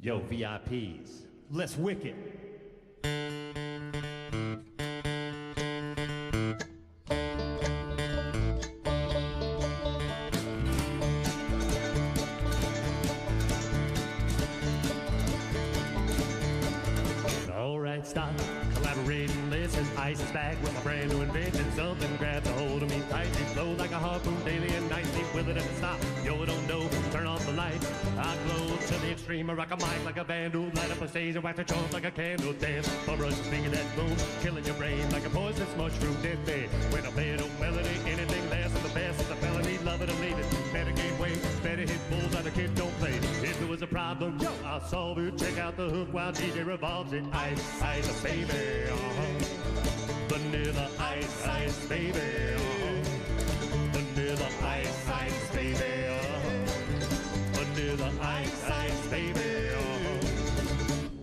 Yo, VIPs, let's wick it. Alright, stop, collaborate and listen. Ice is back with a brand new invention. Something grabs a hold of me tightly, flow like a harpoon daily and nightly. Will it ever stop? Yo, don't know. Turn off the light. I glow to the extreme. I rock a mic like a vandal. Light up a stage and wax a trunk like a candle. Dance, bum rush, speaking that boom, killing your brain like a poisonous mushroom. Dead bed. When I play an old melody, anything less than the best is a felony. Love it or leave it. Better gain weight. Better hit bulls like the kid don't play. If there was a problem, yo, I'll solve it. Check out the hook while DJ revolves it. Ice, ice, baby. Vanilla ice, ice, baby. Vanilla ice, ice, baby. Vanilla ice, ice, baby.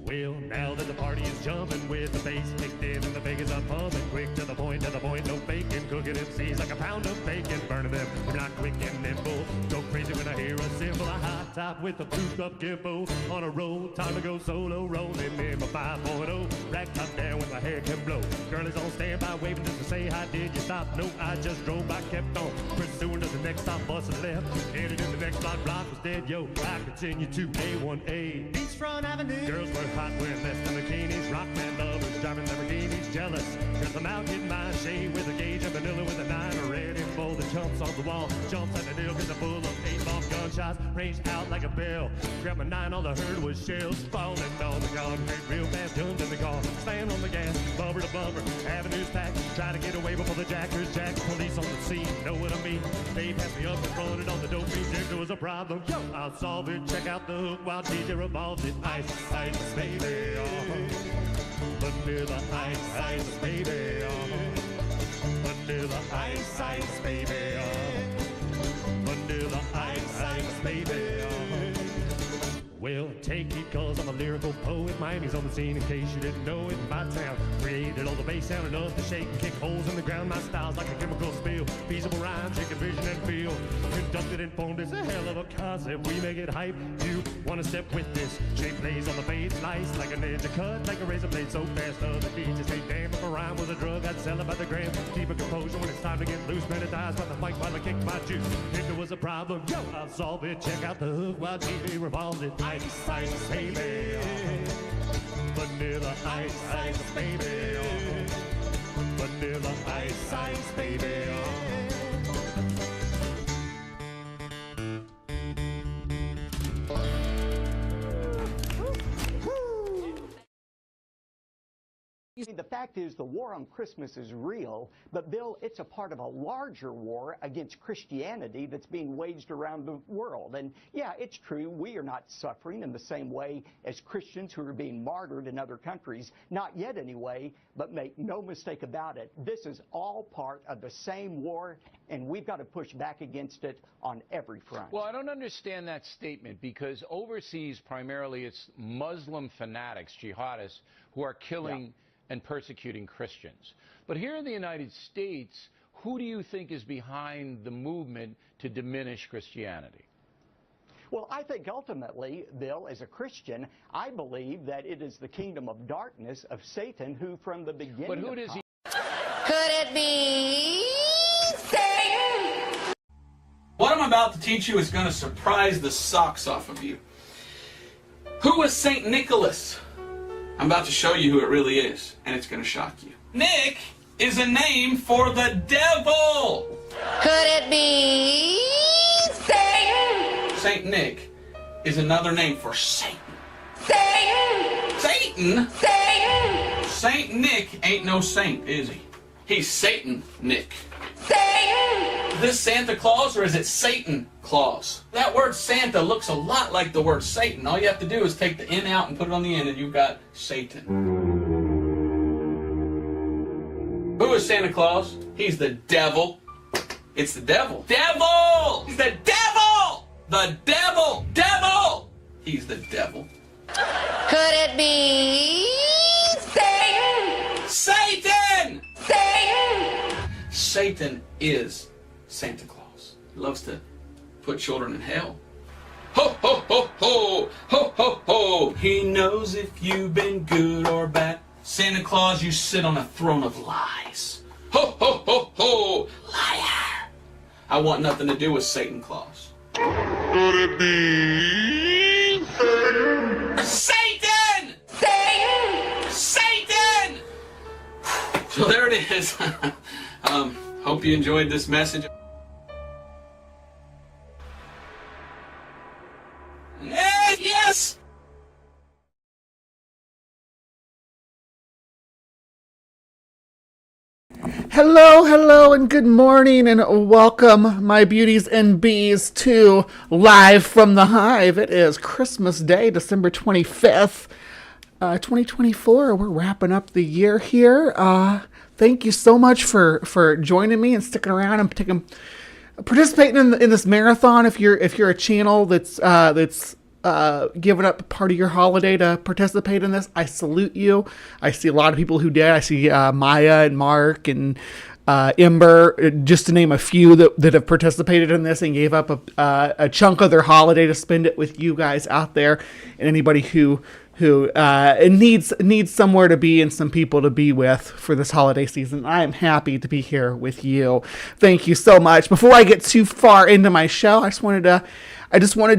Well, now that the party is jumping, well, with the bass kicked in and the Vegas are pumping. Quick to the point, no faking. Cooking MCs like a pound of bacon. Burning them, we're not quick and nimble. Go crazy when I hear a cymbal. I high top with the boost up gimbal. On a roll, time to go solo. Rolling in my 5.0. Rack top down when my hair can blow. Girl is on standby, waving just to say hi. Did you stop? No, I just drove by, kept on pursuing to the next stop, busting left. Headed in the next block was dead. Yo, I continue to A1A. Beachfront Avenue. Girls were hot wearing less than bikinis. Rock man lovers driving Lamborghinis. Jealous, cause I'm out getting my shade with a gauge of vanilla with a 9 ready for the jumps off the wall. Jumps at the deal cause I'm full of 8-bomb gunshots. Ranged out like a bell. Grabbed my 9, all I heard was shells falling on the concrete. Real fast, guns in the car. Stand on the gas, bumper to bumper. Avenues packed. Try to get away before the jackers. Jack police on the scene. Know what I mean? They passed me up and fronted on the dope beat. If there was a problem, yo, I'll solve it. Check out the hook while DJ revolves it. Ice, ice, baby. Vanilla ice, ice, baby. Vanilla ice, ice, baby. Vanilla ice, ice, baby. Well, take it cause I'm a lyrical poet. Miami's on the scene in case you didn't know it. My town created all the bass sound enough to shake and kick holes in the ground. My style's like a chemical spill. Feasible rhymes, chicken vision and feel. Conducted and formed is a hell of a concept. We make it hype. You wanna step with this? Shape plays on the fade, slice like a ninja cut, like a razor blade so fast. Other DJs say, damn, if a rhyme was a drug, I'd sell it by the gram. Keep a composure when it's time to get loose. Man, it dies by the fight while I kick my juice. If there was a problem, yo, I'll solve it. Check out the hook while TV revolves it. Ice, ice, baby. Vanilla ice, ice, baby. Vanilla ice, ice, baby. The fact is the war on Christmas is real, but Bill, it's a part of a larger war against Christianity that's being waged around the world. And yeah, it's true, we are not suffering in the same way as Christians who are being martyred in other countries, not yet anyway, but make no mistake about it, this is all part of the same war, and we've got to push back against it on every front. Well, I don't understand that statement because overseas primarily it's Muslim fanatics, jihadists, who are killing and persecuting Christians. But here in the United States, who do you think is behind the movement to diminish Christianity? Well, I think ultimately, Bill, as a Christian, I believe that it is the kingdom of darkness of Satan who from the beginning But who does he... Could it be Satan? What I'm about to teach you is going to surprise the socks off of you. Who was St. Nicholas? I'm about to show you who it really is, and it's going to shock you. Nick is a name for the devil. Could it be Satan? St. Nick is another name for Satan. Satan! Satan? Satan! St. Nick ain't no saint, is he? He's Satan Nick. Satan! This Santa Claus, or is it Satan Claus? That word Santa looks a lot like the word Satan. All you have to do is take the N out and put it on the end, and you've got Satan. Who is Santa Claus? He's the devil. It's the devil. Devil! He's the devil! The devil! Devil! He's the devil. Could it be Satan? Satan! Satan! Satan is Santa Claus. He loves to put children in hell. Ho, ho, ho, ho! Ho, ho, ho! He knows if you've been good or bad. Santa Claus, you sit on a throne of lies. Ho, ho, ho, ho! Liar! I want nothing to do with Satan Claus. Could it be Satan? Satan! Satan! So there it is. Hope you enjoyed this message. Yes! Hello, and good morning, and welcome, my beauties and bees, to Live from the Hive. It is Christmas Day, December 25th, 2024. We're wrapping up the year here. Thank you so much for joining me and sticking around and participating in this marathon. If you're a channel that's given up part of your holiday to participate in this, I salute you. I see a lot of people who did. I see Maya and Mark and Ember, just to name a few that have participated in this and gave up a chunk of their holiday to spend it with you guys out there, and anybody who needs somewhere to be and some people to be with for this holiday season. I am happy to be here with you. Thank you so much. Before I get too far into my show, I just wanted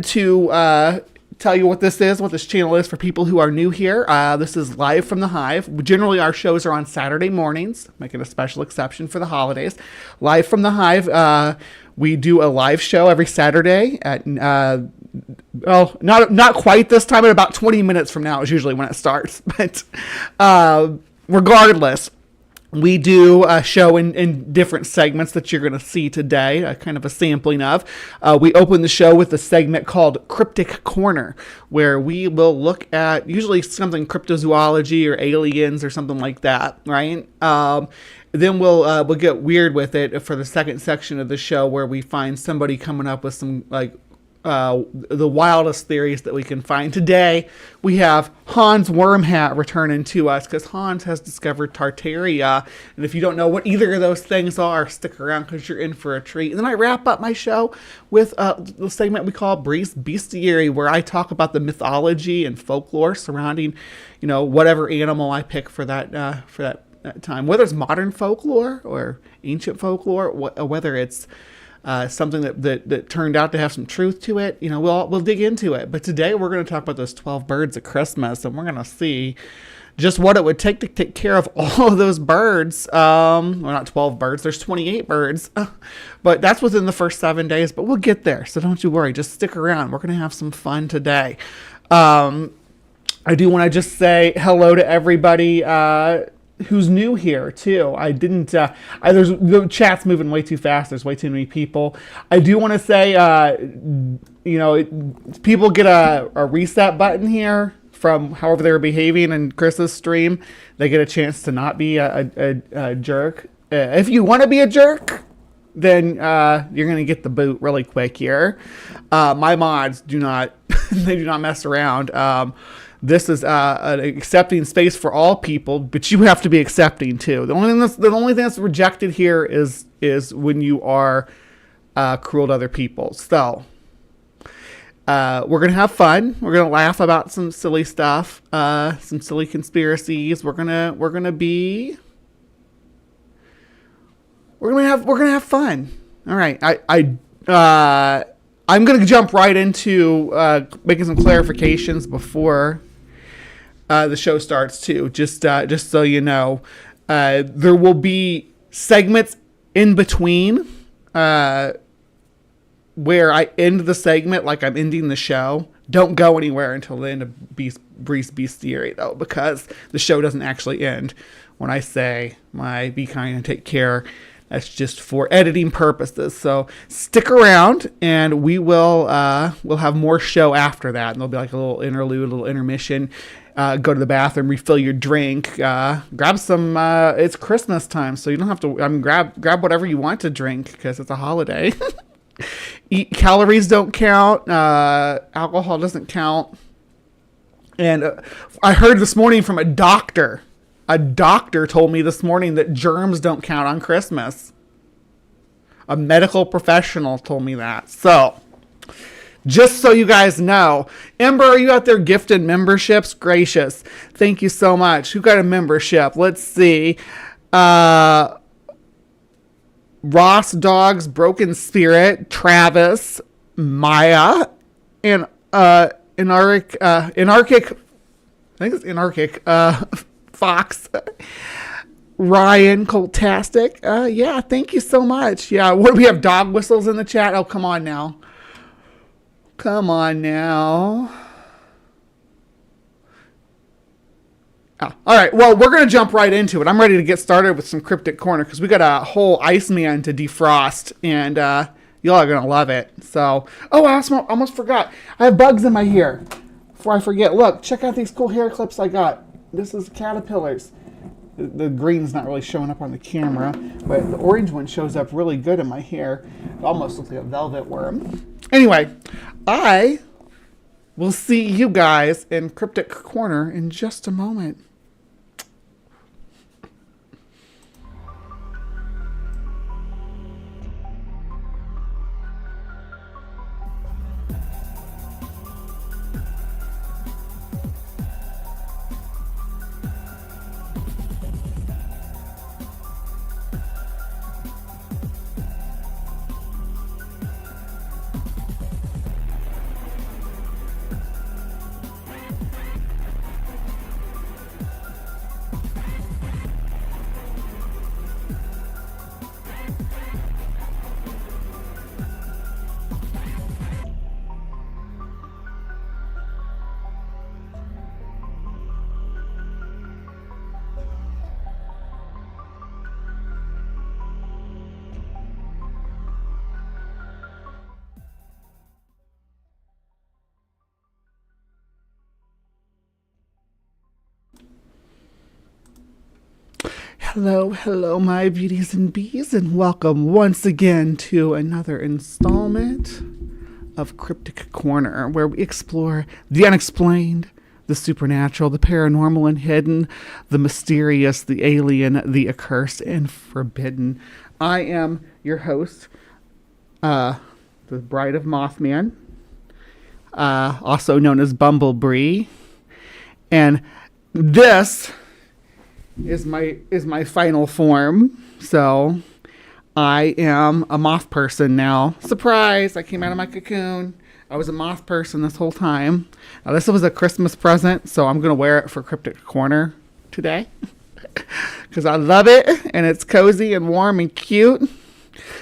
to tell you what this channel is for people who are new here. This is Live from the Hive. Generally, our shows are on Saturday mornings, making a special exception for the holidays. Live from the Hive, we do a live show every Saturday at, not quite this time, but about 20 minutes from now is usually when it starts. But regardless, we do a show in different segments that you're going to see today, kind of a sampling of. We open the show with a segment called CrypticCorner, where we will look at usually something cryptozoology or aliens or something like that, right? Then we'll get weird with it for the second section of the show, where we find somebody coming up with some the wildest theories that we can find. Today, we have Hans Wormhat returning to us because Hans has discovered Tartaria. And if you don't know what either of those things are, stick around because you're in for a treat. And then I wrap up my show with the segment we call Brief's Bestiary, where I talk about the mythology and folklore surrounding, whatever animal I pick for that time, whether it's modern folklore or ancient folklore, whether it's something that turned out to have some truth to it. We'll dig into it. But today we're going to talk about those 12 birds of Christmas, and we're going to see just what it would take to take care of all of those birds. Well, not 12 birds. There's 28 birds. But that's within the first 7 days. But we'll get there. So don't you worry. Just stick around. We're going to have some fun today. I do want to just say hello to everybody who's new here too. I didn't there's the chat's moving way too fast. There's way too many people. I do want to say people get a reset button here from however they were behaving in Chris's stream. They get a chance to not be a jerk. If you want to be a jerk, then you're gonna get the boot really quick here. My mods do not they do not mess around. This is an accepting space for all people, but you have to be accepting too. The only thing that's rejected here is when you are cruel to other people. So we're gonna have fun. We're gonna laugh about some silly stuff, some silly conspiracies. We're gonna have fun. All right, I'm gonna jump right into making some clarifications before the show starts too, just so you know. There will be segments in between where I end the segment like I'm ending the show. Don't go anywhere until the end of Brief's Bestiary, though, because the show doesn't actually end when I say my be kind and take care. That's just for editing purposes. So stick around, and we'll have more show after that. And there'll be like a little interlude, a little intermission. Go to the bathroom, refill your drink, grab some. It's Christmas time, so you don't have to. Grab whatever you want to drink because it's a holiday. Calories don't count. Alcohol doesn't count. And I heard this morning from a doctor. A doctor told me this morning that germs don't count on Christmas. A medical professional told me that. So, just so you guys know. Ember, are you out there gifting memberships? Gracious. Thank you so much. Who got a membership? Let's see. Ross Dogs, Broken Spirit, Travis, Maya, and Anarchic, I think it's Anarchic, Fox, Ryan, Coltastic. Yeah, thank you so much. Yeah, what do we have? Dog whistles in the chat? Oh, come on now. Come on now. Oh, all right, well, we're going to jump right into it. I'm ready to get started with some Cryptic Corner because we got a whole Iceman to defrost, and y'all are going to love it. So, oh, I almost forgot. I have bugs in my hair. Before I forget, look, check out these cool hair clips I got. This is caterpillars. The green's not really showing up on the camera, but the orange one shows up really good in my hair. It almost looks like a velvet worm. Anyway, I we'll see you guys in Cryptic Corner in just a moment. Hello, my beauties and bees, and welcome once again to another installment of Cryptic Corner, where we explore the unexplained, the supernatural, the paranormal and hidden, the mysterious, the alien, the accursed, and forbidden. I am your host, the Bride of Mothman, also known as Bumblebee, and this is my final form. So I am a moth person now. Surprise! I came out of my cocoon. I was a moth person this whole time. Now, this was a Christmas present, so I'm gonna wear it for Cryptic Corner today because I love it and it's cozy and warm and cute.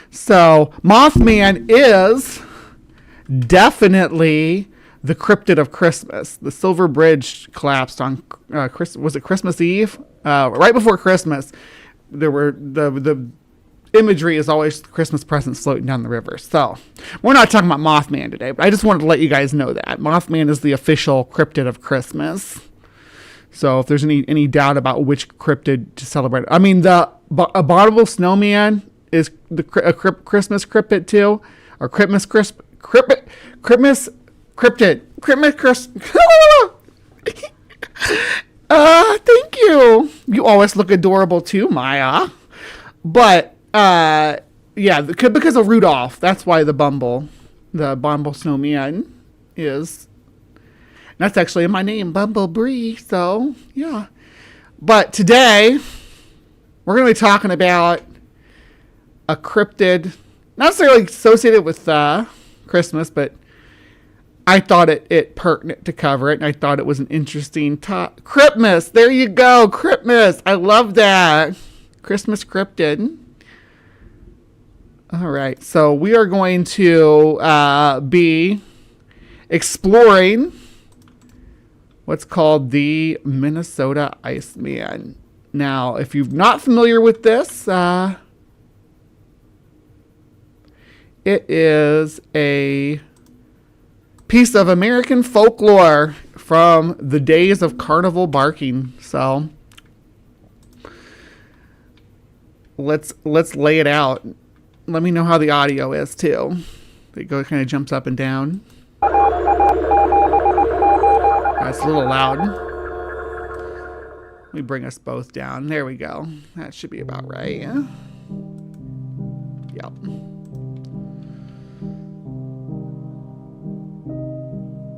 So Mothman is definitely the cryptid of Christmas. The Silver Bridge collapsed on was it Christmas Eve? Right before Christmas. There were the imagery is always Christmas presents floating down the river. So we're not talking about Mothman today, but I just wanted to let you guys know that Mothman is the official cryptid of Christmas. So if there's any doubt about which cryptid to celebrate, I mean the abominable snowman is a Christmas cryptid too, or Christmas cryptid. Thank you. You always look adorable too, Maya. But yeah, because of Rudolph, that's why the abominable snowman is. That's actually my name, Bumblebee. So yeah. But today we're going to be talking about a cryptid, not necessarily associated with Christmas, but I thought it pertinent to cover it, and I thought it was an interesting topic. Christmas, there you go, Christmas. I love that. Christmas cryptid. All right, so we are going to be exploring what's called the Minnesota Iceman. Now, if you're not familiar with this, it is a piece of American folklore from the days of carnival barking. So let's lay it out. Let me know how the audio is too. It kind of jumps up and down. That's a little loud. Let me bring us both down. There we go. That should be about right. Yeah. Yep.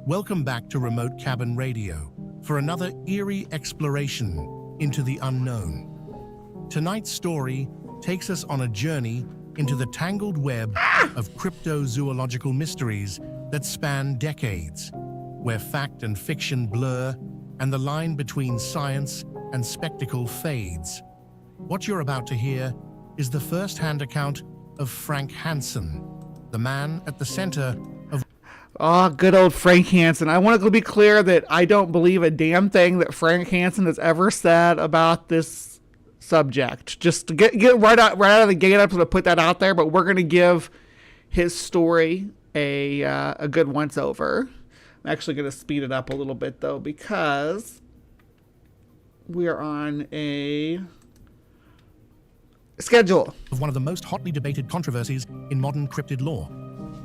Welcome back to Remote Cabin Radio for another eerie exploration into the unknown. Tonight's story takes us on a journey into the tangled web of cryptozoological mysteries that span decades, where fact and fiction blur and the line between science and spectacle fades. What you're about to hear is the first-hand account of Frank Hansen, the man at the center of... Oh, good old Frank Hansen. I want to be clear that I don't believe a damn thing that Frank Hansen has ever said about this subject. Just to get right out of the gate, I'm going to put that out there, but we're going to give his story a good once over. I'm actually going to speed it up a little bit, though, because we are on a schedule of one of the most hotly debated controversies in modern cryptid lore.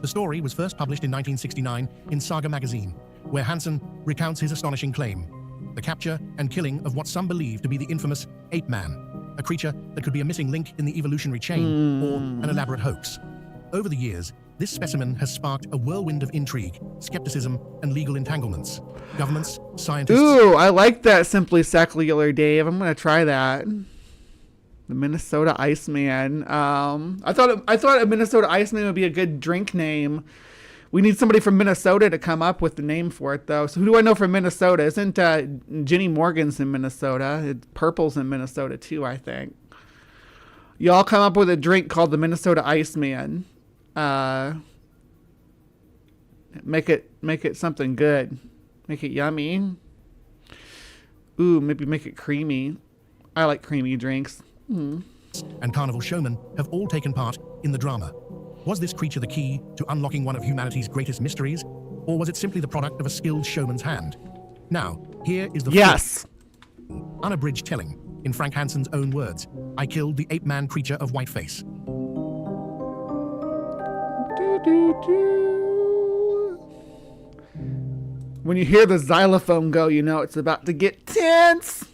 The story was first published in 1969 in Saga magazine where Hansen recounts his astonishing claim: the capture and killing of what some believe to be the infamous ape man, a creature that could be a missing link in the evolutionary chain or an elaborate hoax. Over the years, this specimen has sparked a whirlwind of intrigue, skepticism, and legal entanglements. Governments, scientists... Ooh, I like that Simply Secular, Dave. I'm going to try that. The Minnesota Iceman. I thought a Minnesota Iceman would be a good drink name. We need somebody from Minnesota to come up with the name for it, though. So who do I know from Minnesota? Isn't Ginny Morgan's in Minnesota? Purple's in Minnesota, too, I think. Y'all come up with a drink called the Minnesota Iceman. Make it something good. Make it yummy. Ooh, maybe make it creamy. I like creamy drinks. And carnival showmen have all taken part in the drama. Was this creature the key to unlocking one of humanity's greatest mysteries? Or was it simply the product of a skilled showman's hand? Now, here is the unabridged telling, in Frank Hansen's own words: I killed the ape-man creature of Whiteface. When you hear the xylophone go, you know it's about to get tense.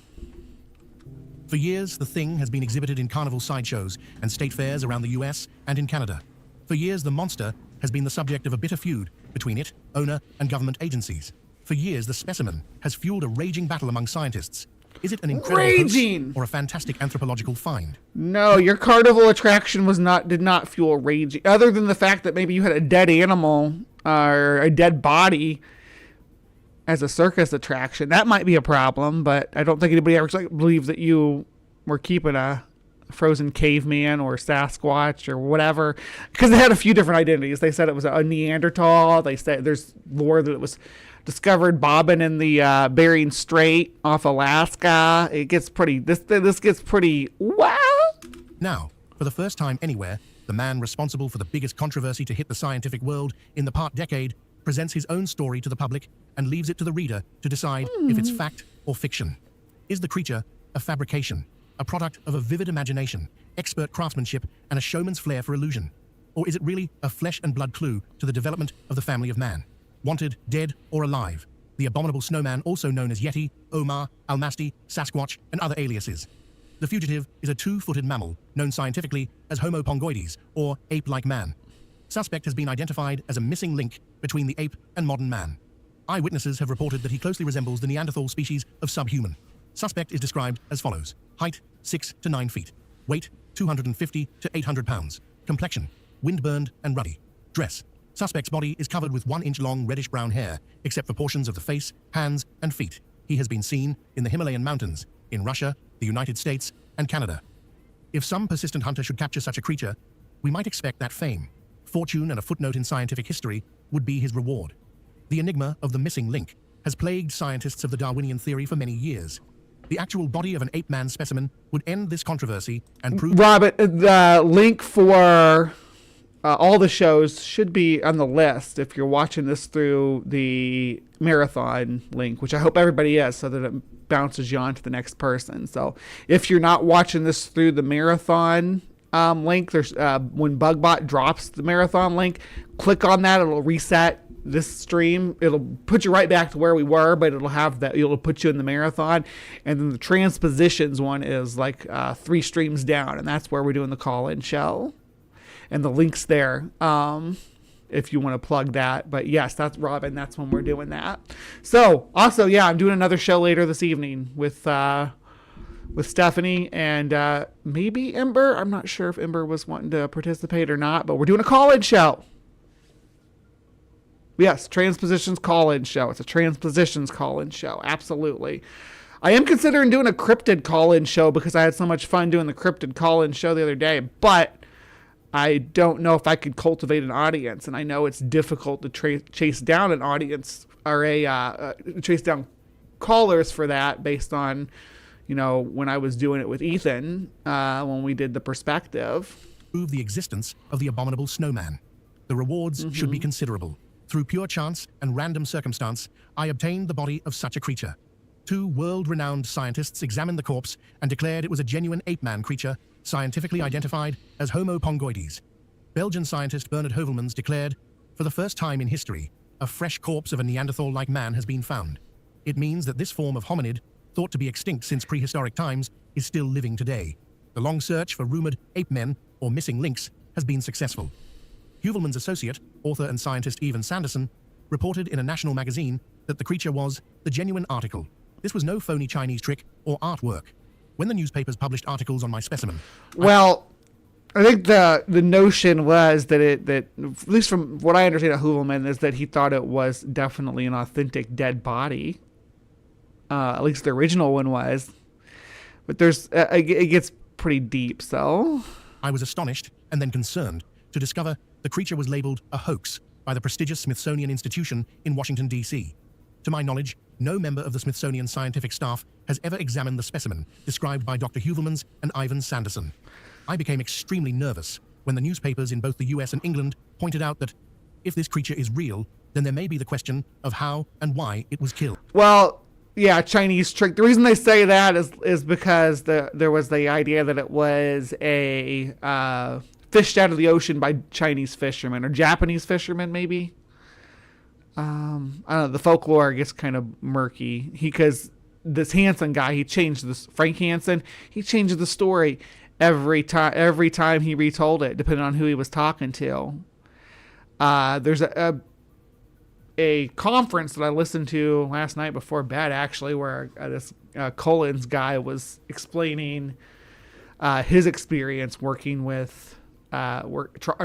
For years, the thing has been exhibited in carnival sideshows and state fairs around the US and in Canada. For years, the monster has been the subject of a bitter feud between it, owner, and government agencies. For years, the specimen has fueled a raging battle among scientists. Is it an incredible hoax or a fantastic anthropological find? No, your carnival attraction did not fuel raging. Other than the fact that maybe you had a dead animal or a dead body as a circus attraction, that might be a problem. But I don't think anybody ever believes that you were keeping a frozen caveman or Sasquatch or whatever, because they had a few different identities. They said it was a Neanderthal. They said there's lore that it was discovered bobbing in the Bering Strait off Alaska. It gets pretty, this gets pretty, wow. Now, for the first time anywhere, the man responsible for the biggest controversy to hit the scientific world in the past decade presents his own story to the public and leaves it to the reader to decide if it's fact or fiction. Is the creature a fabrication, a product of a vivid imagination, expert craftsmanship, and a showman's flair for illusion? Or is it really a flesh and blood clue to the development of the family of man? Wanted, dead, or alive, the abominable snowman, also known as Yeti, Omar, Almasty, Sasquatch, and other aliases. The fugitive is a two-footed mammal, known scientifically as Homo pongoides, or ape-like man. Suspect has been identified as a missing link between the ape and modern man. Eyewitnesses have reported that he closely resembles the Neanderthal species of subhuman. Suspect is described as follows: height 6 to 9 feet, weight 250 to 800 pounds, complexion wind-burned and ruddy, dress. Suspect's body is covered with 1-inch-long reddish-brown hair, except for portions of the face, hands, and feet. He has been seen in the Himalayan mountains, in Russia, the United States, and Canada. If some persistent hunter should capture such a creature, we might expect that fame, fortune, and a footnote in scientific history would be his reward. The enigma of the missing link has plagued scientists of the Darwinian theory for many years. The actual body of an ape-man specimen would end this controversy and prove... Robert, the link for... all the shows should be on the list if you're watching this through the marathon link, which I hope everybody is, so that it bounces you on to the next person. So if you're not watching this through the marathon link, there's when BugBot drops the marathon link, click on that. It'll reset this stream. It'll put you right back to where we were, but it'll put you in the marathon. And then the transpositions one is like 3 streams down, and that's where we're doing the call-in show. And the link's there if you want to plug that. But yes, that's Robin. That's when we're doing that. So also, yeah, I'm doing another show later this evening with Stephanie and maybe Ember. I'm not sure if Ember was wanting to participate or not, but we're doing a call-in show. Yes, Transpositions call-in show. It's a Transpositions call-in show. Absolutely. I am considering doing a cryptid call-in show because I had so much fun doing the cryptid call-in show the other day, but I don't know if I could cultivate an audience, and I know it's difficult to chase down an audience or chase down callers for that based on, when I was doing it with Ethan when we did the perspective. Prove the existence of the abominable snowman. The rewards should be considerable. Through pure chance and random circumstance, I obtained the body of such a creature. 2 world-renowned scientists examined the corpse and declared it was a genuine ape-man creature, scientifically identified as Homo pongoides. Belgian scientist Bernard Hovelmans declared, for the first time in history, a fresh corpse of a Neanderthal-like man has been found. It means that this form of hominid, thought to be extinct since prehistoric times, is still living today. The long search for rumored ape men or missing links has been successful. Heuvelmann's associate, author and scientist Ivan Sanderson, reported in a national magazine that the creature was the genuine article. This was no phony Chinese trick or artwork. When the newspapers published articles on my specimen... Well, I think the notion was that at least from what I understand of Heuvelmann, is that he thought it was definitely an authentic dead body. At least the original one was. But it gets pretty deep, so... I was astonished and then concerned to discover the creature was labeled a hoax by the prestigious Smithsonian Institution in Washington, D.C. To my knowledge, no member of the Smithsonian scientific staff has ever examined the specimen described by Dr. Heuvelmann's and Ivan Sanderson. I became extremely nervous when the newspapers in both the US and England pointed out that if this creature is real, then there may be the question of how and why it was killed. Well, yeah, Chinese trick. The reason they say that is because there was the idea that it was a fished out of the ocean by Chinese fishermen or Japanese fishermen, maybe. I don't know. The folklore gets kind of murky. Because this Hansen guy, Frank Hansen, he changed the story every time he retold it, depending on who he was talking to. There's a conference that I listened to last night before bed, actually, where this Collins guy was explaining his experience working with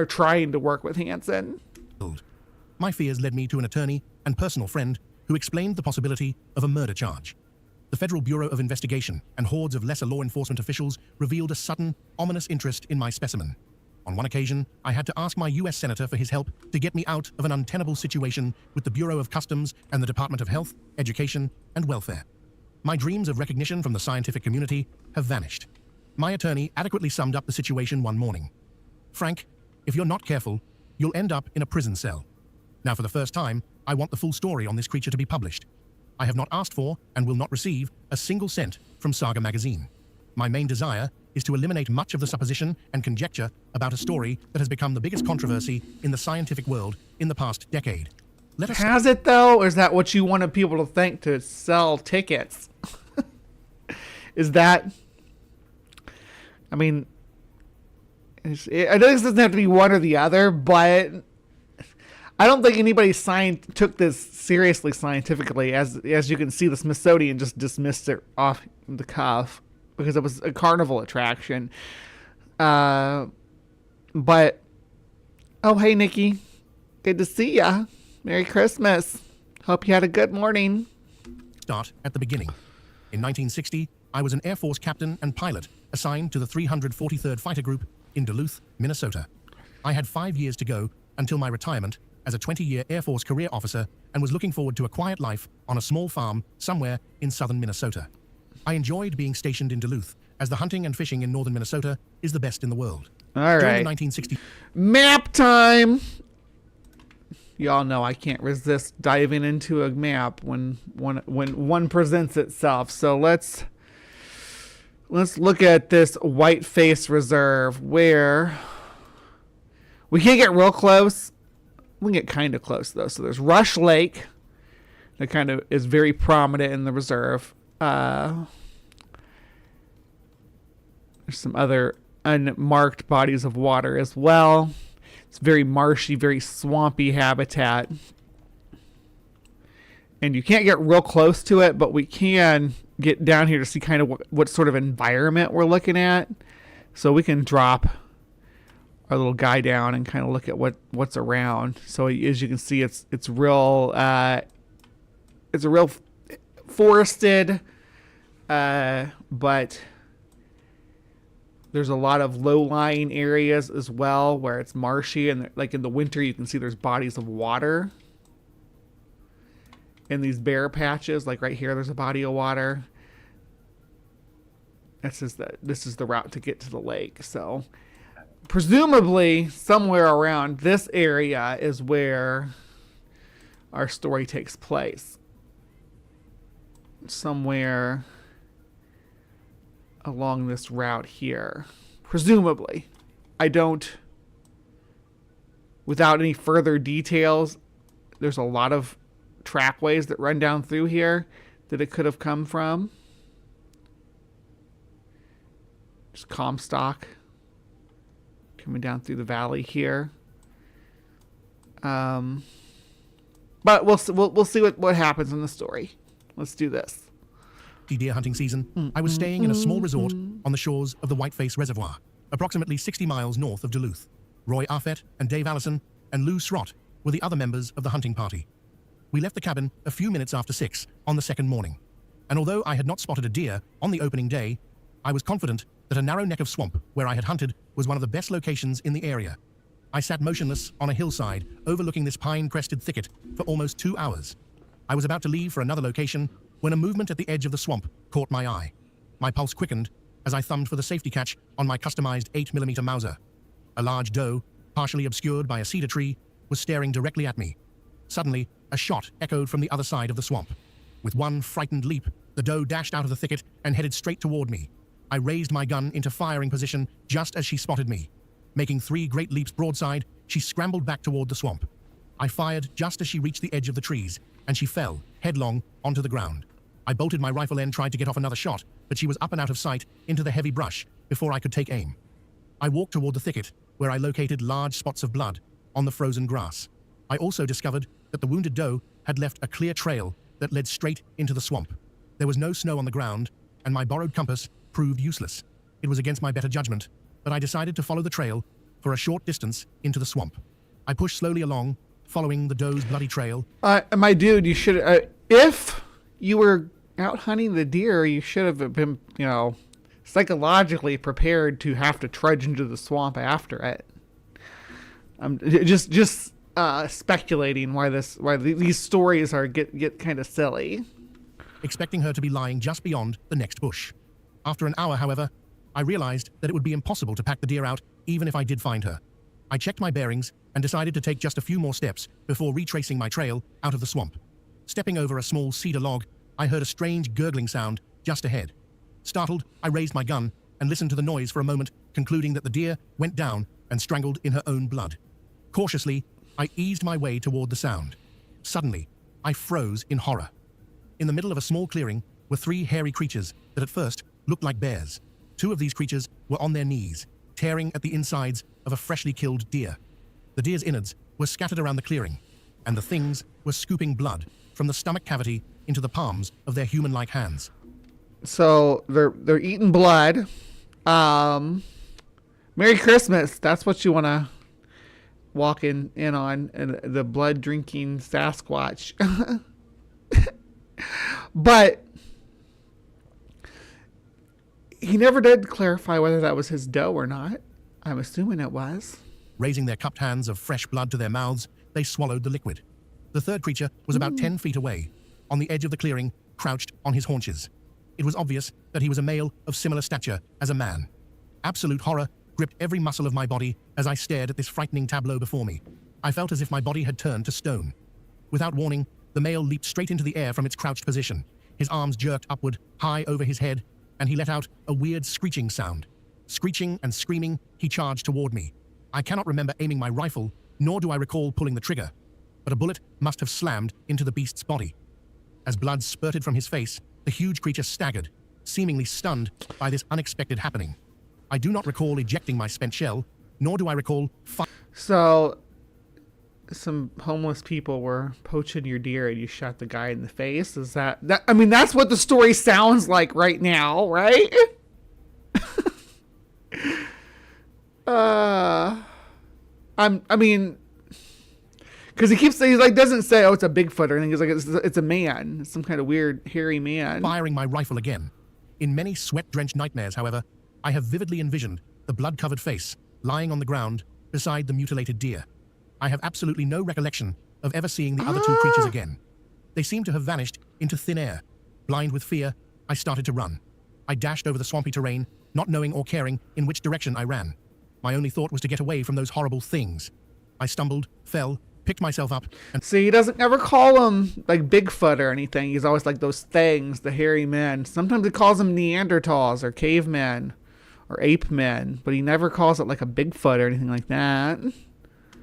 trying to work with Hansen. My fears led me to an attorney and personal friend who explained the possibility of a murder charge. The Federal Bureau of Investigation and hordes of lesser law enforcement officials revealed a sudden, ominous interest in my specimen. On one occasion, I had to ask my U.S. Senator for his help to get me out of an untenable situation with the Bureau of Customs and the Department of Health, Education, and Welfare. My dreams of recognition from the scientific community have vanished. My attorney adequately summed up the situation one morning. Frank, if you're not careful, you'll end up in a prison cell. Now, for the first time, I want the full story on this creature to be published. I have not asked for and will not receive a single cent from Saga magazine. My main desire is to eliminate much of the supposition and conjecture about a story that has become the biggest controversy in the scientific world in the past decade. Has it, though? Or is that what you wanted people to think to sell tickets? Is that... I mean... I think this doesn't have to be one or the other, but... I don't think anybody took this seriously scientifically. As you can see, the Smithsonian just dismissed it off the cuff because it was a carnival attraction. But, oh, hey, Nikki. Good to see ya. Merry Christmas. Hope you had a good morning. Start at the beginning. In 1960, I was an Air Force captain and pilot assigned to the 343rd Fighter Group in Duluth, Minnesota. I had 5 years to go until my retirement as a 20-year Air Force career officer and was looking forward to a quiet life on a small farm somewhere in southern Minnesota. I enjoyed being stationed in Duluth, as the hunting and fishing in northern Minnesota is the best in the world. All right. During the 1960s... Map time! Y'all know I can't resist diving into a map when one presents itself. So let's look at this Whiteface Reserve where we can't get real close. We can get kind of close, though. So there's Rush Lake that kind of is very prominent in the reserve. There's some other unmarked bodies of water as well. It's very marshy, very swampy habitat. And you can't get real close to it, but we can get down here to see kind of what sort of environment we're looking at. So we can drop our little guy down and kind of look at what's around. So as you can see, it's a real forested, but there's a lot of low-lying areas as well where it's marshy, and like in the winter you can see there's bodies of water in these bare patches. Like right here, there's a body of water. This is the route to get to the lake. So presumably somewhere around this area is where our story takes place. Somewhere along this route here. Presumably. I don't, without any further details, there's a lot of trackways that run down through here that it could have come from. Just Comstock coming down through the valley here. But we'll see what happens in the story. Let's do this. Deer hunting season, I was staying in a small resort on the shores of the Whiteface Reservoir, approximately 60 miles north of Duluth. Roy Arfett and Dave Allison and Lou Srott were the other members of the hunting party. We left the cabin a few minutes after 6 on the second morning, and although I had not spotted a deer on the opening day, I was confident that a narrow neck of swamp where I had hunted was one of the best locations in the area. I sat motionless on a hillside overlooking this pine-crested thicket for almost 2 hours. I was about to leave for another location when a movement at the edge of the swamp caught my eye. My pulse quickened as I thumbed for the safety catch on my customized 8mm Mauser. A large doe, partially obscured by a cedar tree, was staring directly at me. Suddenly, a shot echoed from the other side of the swamp. With one frightened leap, the doe dashed out of the thicket and headed straight toward me. I raised my gun into firing position just as she spotted me. Making 3 great leaps broadside, she scrambled back toward the swamp. I fired just as she reached the edge of the trees, and she fell, headlong, onto the ground. I bolted my rifle and tried to get off another shot, but she was up and out of sight into the heavy brush before I could take aim. I walked toward the thicket, where I located large spots of blood on the frozen grass. I also discovered that the wounded doe had left a clear trail that led straight into the swamp. There was no snow on the ground, and my borrowed compass proved useless. It was against my better judgment, but I decided to follow the trail for a short distance into the swamp. I pushed slowly along, following the doe's bloody trail. My dude, you should, if you were out hunting the deer, you should have been, psychologically prepared to have to trudge into the swamp after it. I'm just speculating why these stories get kind of silly. Expecting her to be lying just beyond the next bush. After an hour, however, I realized that it would be impossible to pack the deer out even if I did find her. I checked my bearings and decided to take just a few more steps before retracing my trail out of the swamp. Stepping over a small cedar log, I heard a strange gurgling sound just ahead. Startled, I raised my gun and listened to the noise for a moment, concluding that the deer went down and strangled in her own blood. Cautiously, I eased my way toward the sound. Suddenly, I froze in horror. In the middle of a small clearing were 3 hairy creatures that at first looked like bears. 2 of these creatures were on their knees, tearing at the insides of a freshly killed deer. The deer's innards were scattered around the clearing, and the things were scooping blood from the stomach cavity into the palms of their human-like hands. So they're eating blood. Merry Christmas. That's what you want to walk in on, and the blood drinking Sasquatch. But he never did clarify whether that was his doe or not. I'm assuming it was. Raising their cupped hands of fresh blood to their mouths, they swallowed the liquid. The third creature was about 10 feet away, on the edge of the clearing, crouched on his haunches. It was obvious that he was a male of similar stature as a man. Absolute horror gripped every muscle of my body as I stared at this frightening tableau before me. I felt as if my body had turned to stone. Without warning, the male leaped straight into the air from its crouched position. His arms jerked upward, high over his head, and he let out a weird screeching sound. Screeching and screaming, he charged toward me. I cannot remember aiming my rifle, nor do I recall pulling the trigger, but a bullet must have slammed into the beast's body. As blood spurted from his face, the huge creature staggered, seemingly stunned by this unexpected happening. I do not recall ejecting my spent shell, nor do I recall... So, some homeless people were poaching your deer and you shot the guy in the face? Is that I mean, that's what the story sounds like right now, right? I mean, because he keeps saying, he doesn't say, oh, it's a Bigfoot or anything. He's like, it's a man. It's some kind of weird, hairy man. Firing my rifle again. In many sweat-drenched nightmares, however, I have vividly envisioned the blood-covered face lying on the ground beside the mutilated deer. I have absolutely no recollection of ever seeing the other 2 creatures again. They seem to have vanished into thin air. Blind with fear, I started to run. I dashed over the swampy terrain, not knowing or caring in which direction I ran. My only thought was to get away from those horrible things. I stumbled, fell, picked myself up, and... See, he doesn't ever call them like Bigfoot or anything. He's always like those things, the hairy men. Sometimes he calls them Neanderthals or cavemen or ape men, but he never calls it like a Bigfoot or anything like that.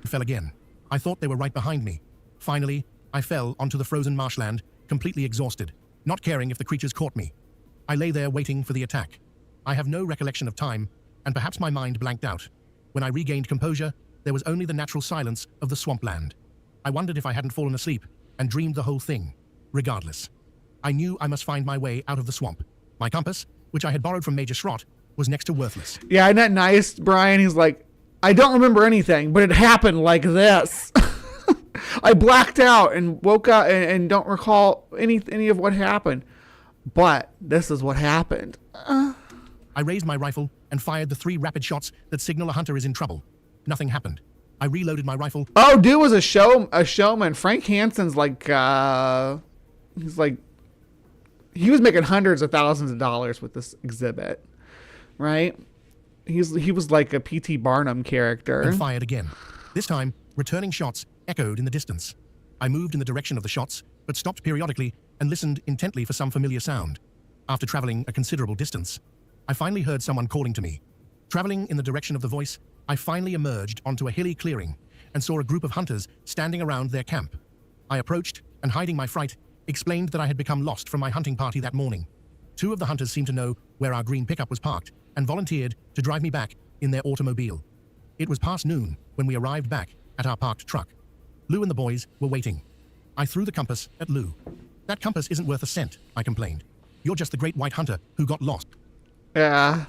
Fell again. I thought they were right behind me. Finally, I fell onto the frozen marshland, completely exhausted, not caring if the creatures caught me. I lay there waiting for the attack. I have no recollection of time, and perhaps my mind blanked out. When I regained composure, there was only the natural silence of the swampland. I wondered if I hadn't fallen asleep and dreamed the whole thing. Regardless, I knew I must find my way out of the swamp. My compass, which I had borrowed from Major Schrott, was next to worthless. Yeah, isn't that nice, Brian? He's like, I don't remember anything, but it happened like this. I blacked out and woke up and don't recall any of what happened. But this is what happened. I raised my rifle and fired the 3 rapid shots that signal a hunter is in trouble. Nothing happened. I reloaded my rifle. Oh, dude was a showman. Frank Hansen's like, he was making hundreds of thousands of dollars with this exhibit, right? He was like a P.T. Barnum character. And fired again. This time, returning shots echoed in the distance. I moved in the direction of the shots, but stopped periodically and listened intently for some familiar sound. After traveling a considerable distance, I finally heard someone calling to me. Traveling in the direction of the voice, I finally emerged onto a hilly clearing and saw a group of hunters standing around their camp. I approached and, hiding my fright, explained that I had become lost from my hunting party that morning. 2 of the hunters seemed to know where our green pickup was parked and volunteered to drive me back in their automobile. It was past noon when we arrived back at our parked truck. Lou and the boys were waiting. I threw the compass at Lou. That compass isn't worth a cent, I complained. You're just the great white hunter who got lost. Yeah,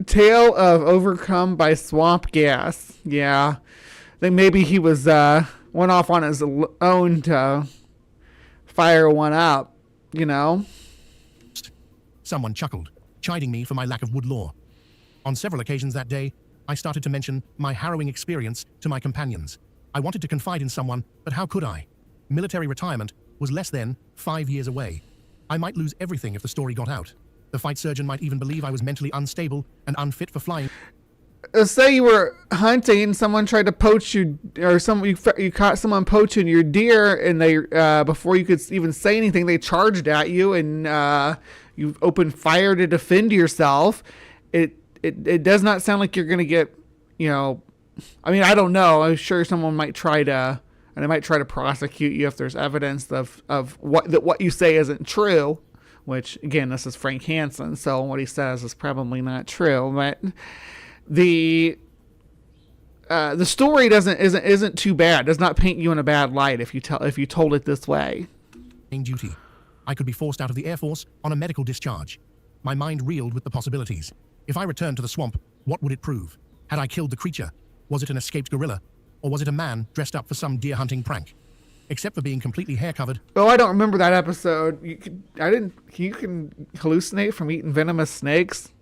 tale of overcome by swamp gas. Yeah, I think maybe he was went off on his own to fire one up, you know. Someone chuckled, chiding me for my lack of wood lore. On several occasions that day, I started to mention my harrowing experience to my companions. I wanted to confide in someone, but how could I? Military retirement was less than 5 years away. I might lose everything if the story got out. The fight surgeon might even believe I was mentally unstable and unfit for flying. Say you were hunting and someone tried to poach you, or you caught someone poaching your deer, and they before you could even say anything, they charged at you, and you opened fire to defend yourself. It does not sound like you're gonna get, you know. I mean, I don't know. I'm sure someone might try to, and they might try to prosecute you if there's evidence of what you say isn't true. Which, again, this is Frank Hansen, so what he says is probably not true. But the story isn't too bad. Does not paint you in a bad light if you told it this way. Duty. I could be forced out of the Air Force on a medical discharge. My mind reeled with the possibilities. If I returned to the swamp, what would it prove? Had I killed the creature? Was it an escaped gorilla? Or was it a man dressed up for some deer hunting prank? Except for being completely hair-covered. Oh, I don't remember that episode. You can hallucinate from eating venomous snakes?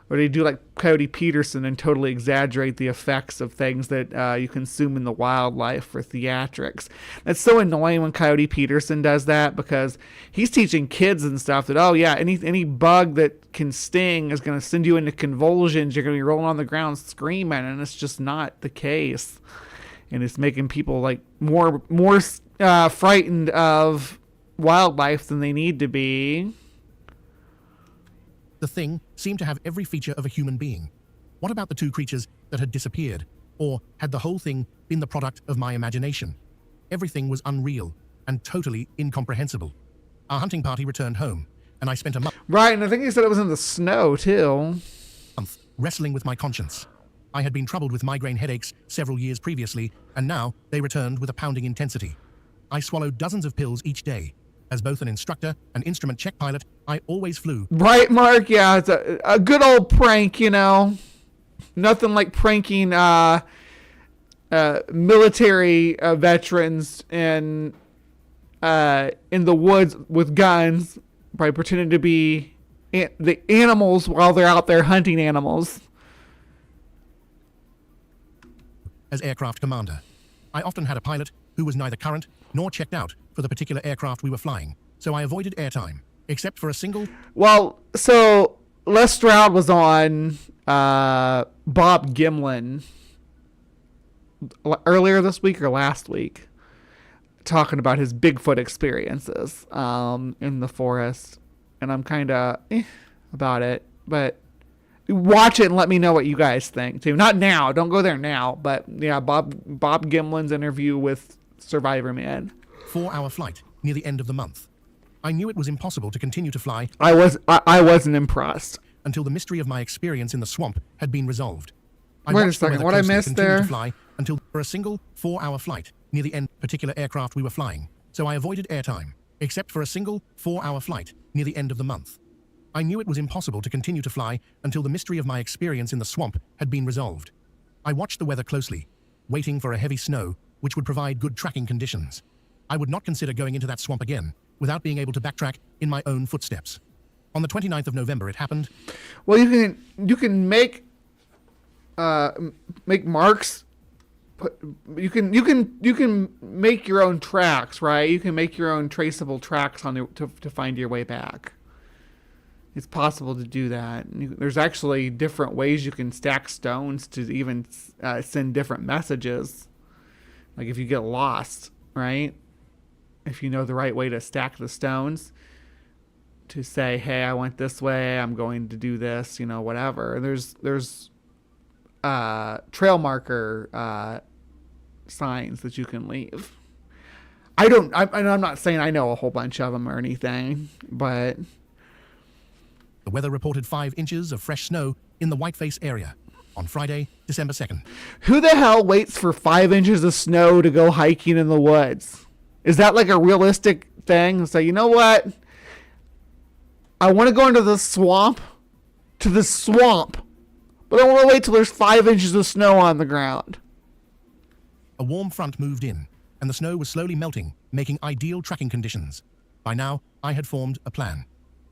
Or do you do like Coyote Peterson and totally exaggerate the effects of things that you consume in the wildlife for theatrics? It's so annoying when Coyote Peterson does that, because he's teaching kids and stuff that, oh yeah, any bug that can sting is going to send you into convulsions. You're going to be rolling on the ground screaming, and it's just not the case. And it's making people like more frightened of wildlife than they need to be. The thing seemed to have every feature of a human being. What about the 2 creatures that had disappeared? Or had the whole thing been the product of my imagination? Everything was unreal and totally incomprehensible. Our hunting party returned home, and I spent a month... Right, and I think he said it was in the snow, too. ...wrestling with my conscience. I had been troubled with migraine headaches several years previously, and now they returned with a pounding intensity. I swallowed dozens of pills each day. As both an instructor and instrument check pilot, I always flew. Right, Mark? Yeah, it's a good old prank, you know. Nothing like pranking military veterans in the woods with guns by pretending to be the animals while they're out there hunting animals. As aircraft commander, I often had a pilot who was neither current nor checked out for the particular aircraft we were flying, so I avoided airtime, except for a single... Well, so Les Stroud was on Bob Gimlin earlier this week or last week, talking about his Bigfoot experiences in the forest, and I'm kind of about it, but watch it and let me know what you guys think too. Not now, don't go there now, but yeah, Bob Gimlin's interview with Survivor Man. 4-hour flight near the end of the month. I knew it was impossible to continue to fly. I wasn't impressed. Until the mystery of my experience in the swamp had been resolved. Wait a second, what I missed there? To fly until for a single 4-hour flight near the end particular aircraft we were flying, so I avoided airtime, except for a single 4-hour flight near the end of the month. I knew it was impossible to continue to fly until the mystery of my experience in the swamp had been resolved. I watched the weather closely, waiting for a heavy snow, which would provide good tracking conditions. I would not consider going into that swamp again without being able to backtrack in my own footsteps. On the 29th of November, it happened. Well, you can make marks. You can make your own tracks, right? You can make your own traceable tracks to find your way back. It's possible to do that. There's actually different ways you can stack stones to even send different messages. Like if you get lost, right? If you know the right way to stack the stones, to say, hey, I went this way, I'm going to do this, whatever. There's trail marker signs that you can leave. I'm not saying I know a whole bunch of them or anything, but the weather reported 5 inches of fresh snow in the Whiteface area on Friday, December 2nd. Who the hell waits for 5 inches of snow to go hiking in the woods? Is that like a realistic thing? So you know what? I want to go into the swamp, but I want to wait till there's 5 inches of snow on the ground. A warm front moved in, and the snow was slowly melting, making ideal tracking conditions. By now, I had formed a plan.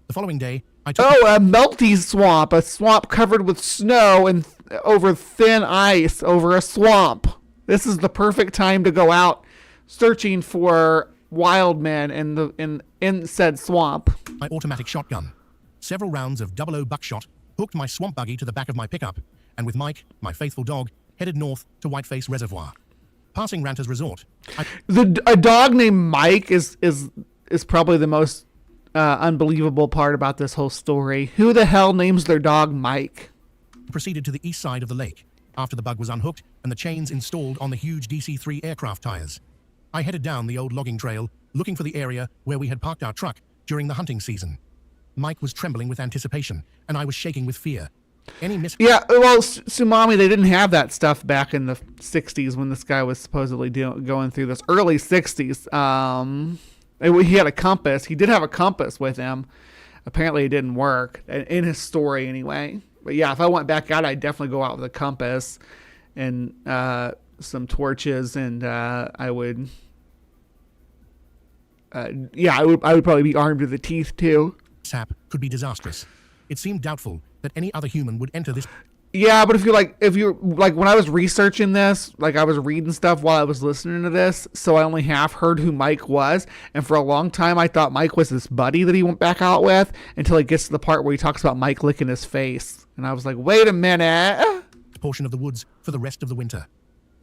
The following day, I took... a melty swamp. A swamp covered with snow and over thin ice over a swamp. This is the perfect time to go out searching for wild men in said swamp. My automatic shotgun. Several rounds of 00 buckshot hooked my swamp buggy to the back of my pickup, and with Mike, my faithful dog, headed north to Whiteface Reservoir. Passing Ranter's Resort. A dog named Mike is probably the most unbelievable part about this whole story. Who the hell names their dog Mike? Proceeded to the east side of the lake after the bug was unhooked and the chains installed on the huge DC-3 aircraft tires. I headed down the old logging trail, looking for the area where we had parked our truck during the hunting season. Mike was trembling with anticipation, and I was shaking with fear. Yeah, well, Tsunami, they didn't have that stuff back in the 60s when this guy was supposedly going through this. Early 60s. He had a compass. He did have a compass with him. Apparently it didn't work, in his story anyway. But yeah, if I went back out, I'd definitely go out with a compass and some torches, and I would probably be armed to the teeth too. Sap could be disastrous. It seemed doubtful that any other human would enter this. Yeah, but if you're when I was researching this, I was reading stuff while I was listening to this, so I only half heard who Mike was, and for a long time I thought Mike was this buddy that he went back out with until he gets to the part where he talks about Mike licking his face, and I was like, wait a minute. Portion of the woods for the rest of the winter.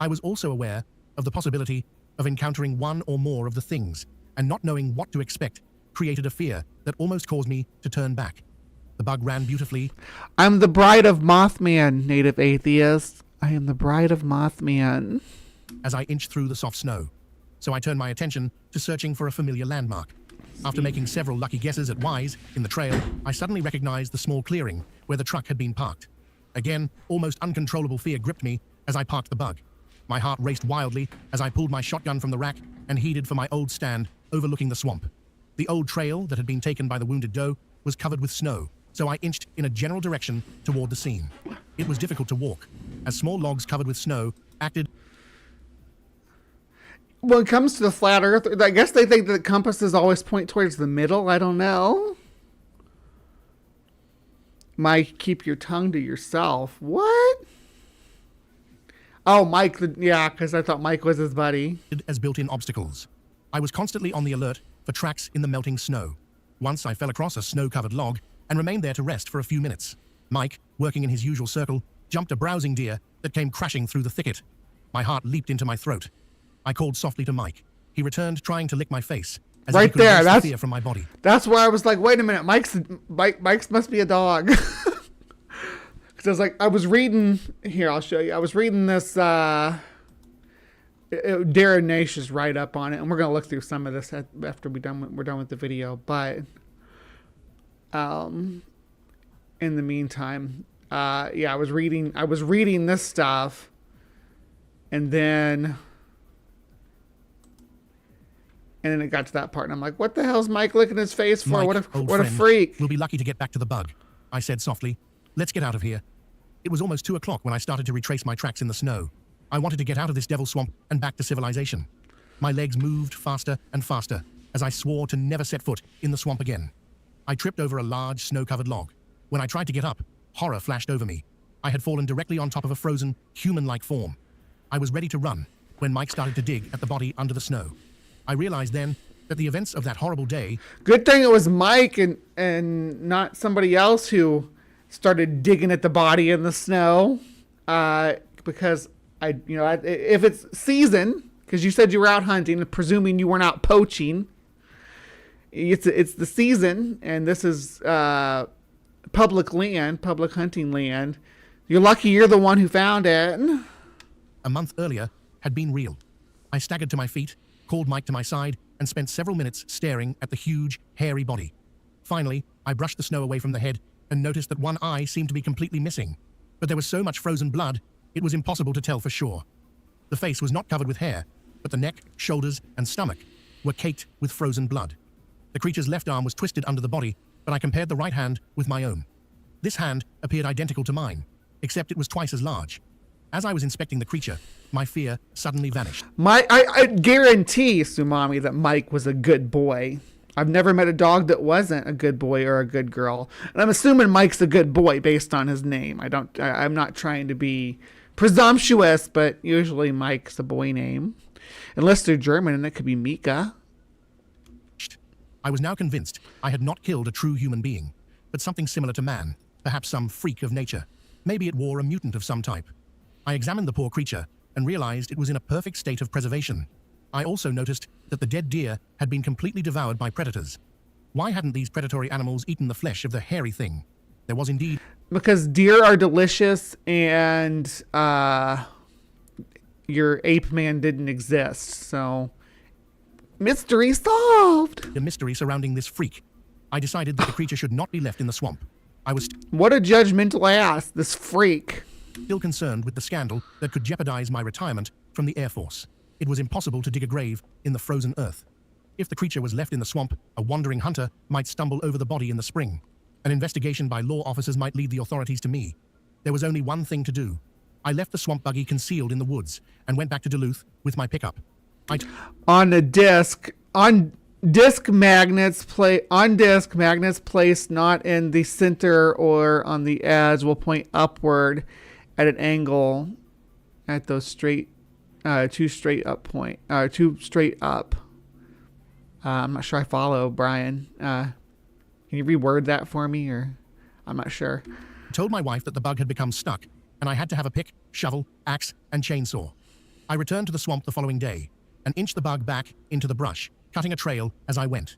I was also aware of the possibility of encountering one or more of the things, and not knowing what to expect created a fear that almost caused me to turn back. The bug ran beautifully. I'm the bride of Mothman, native atheist. I am the bride of Mothman. As I inched through the soft snow. So I turned my attention to searching for a familiar landmark. After making several lucky guesses at Y's in the trail, I suddenly recognized the small clearing where the truck had been parked. Again, almost uncontrollable fear gripped me as I parked the bug. My heart raced wildly as I pulled my shotgun from the rack and headed for my old stand overlooking the swamp. The old trail that had been taken by the wounded doe was covered with snow, so I inched in a general direction toward the scene. It was difficult to walk, as small logs covered with snow acted... When it comes to the flat earth, I guess they think that compasses always point towards the middle. I don't know. Mike, keep your tongue to yourself. What? Oh, Mike, yeah, because I thought Mike was his buddy. ...as built-in obstacles. I was constantly on the alert for tracks in the melting snow. Once I fell across a snow-covered log and remained there to rest for a few minutes. Mike, working in his usual circle, jumped a browsing deer that came crashing through the thicket. My heart leaped into my throat. I called softly to Mike. He returned, trying to lick my face. As right he could there, that's the fear from my body. That's where I was like, wait a minute, Mike's must be a dog. Because I was reading, here, I'll show you. I was reading this Darren Nash is right up on it, and we're gonna look through some of this after we're done with the video. But in the meantime, yeah, I was reading this stuff, and then it got to that part, and I'm like, what the hell's Mike licking his face for? Mike, what a freak! We'll be lucky to get back to the bug, I said softly. Let's get out of here. It was almost 2 o'clock when I started to retrace my tracks in the snow. I wanted to get out of this devil swamp and back to civilization. My legs moved faster and faster as I swore to never set foot in the swamp again. I tripped over a large snow-covered log. When I tried to get up, horror flashed over me. I had fallen directly on top of a frozen, human-like form. I was ready to run when Mike started to dig at the body under the snow. I realized then that the events of that horrible day... Good thing it was Mike and not somebody else who started digging at the body in the snow, because if it's season, because you said you were out hunting, presuming you weren't out poaching, it's the season, and this is public land, public hunting land. You're lucky you're the one who found it. A month earlier had been real. I staggered to my feet, called Mike to my side, and spent several minutes staring at the huge, hairy body. Finally, I brushed the snow away from the head and noticed that one eye seemed to be completely missing. But there was so much frozen blood, it was impossible to tell for sure. The face was not covered with hair, but the neck, shoulders, and stomach were caked with frozen blood. The creature's left arm was twisted under the body, but I compared the right hand with my own. This hand appeared identical to mine, except it was twice as large. As I was inspecting the creature, my fear suddenly vanished. I guarantee, Sumami, that Mike was a good boy. I've never met a dog that wasn't a good boy or a good girl. And I'm assuming Mike's a good boy based on his name. I'm not trying to be presumptuous, but usually Mike's a boy name. Unless they're German, and it could be Mika. I was now convinced I had not killed a true human being, but something similar to man, perhaps some freak of nature. Maybe it wore a mutant of some type. I examined the poor creature and realized it was in a perfect state of preservation. I also noticed that the dead deer had been completely devoured by predators. Why hadn't these predatory animals eaten the flesh of the hairy thing? There was indeed... Because deer are delicious, and your ape man didn't exist, so... Mystery solved! The mystery surrounding this freak. I decided that the creature should not be left in the swamp. I was... What a judgmental ass, this freak. Still concerned with the scandal that could jeopardize my retirement from the Air Force. It was impossible to dig a grave in the frozen earth. If the creature was left in the swamp, a wandering hunter might stumble over the body in the spring. An investigation by law officers might lead the authorities to me. There was only one thing to do. I left the swamp buggy concealed in the woods and went back to Duluth with my pickup. On disc magnets placed not in the center or on the edge will point upward at an angle at those two straight up. I'm not sure I follow, Brian. Can you reword that for me, or I'm not sure. Told my wife that the bug had become stuck and I had to have a pick, shovel, axe, and chainsaw. I returned to the swamp the following day and inched the bug back into the brush, cutting a trail as I went.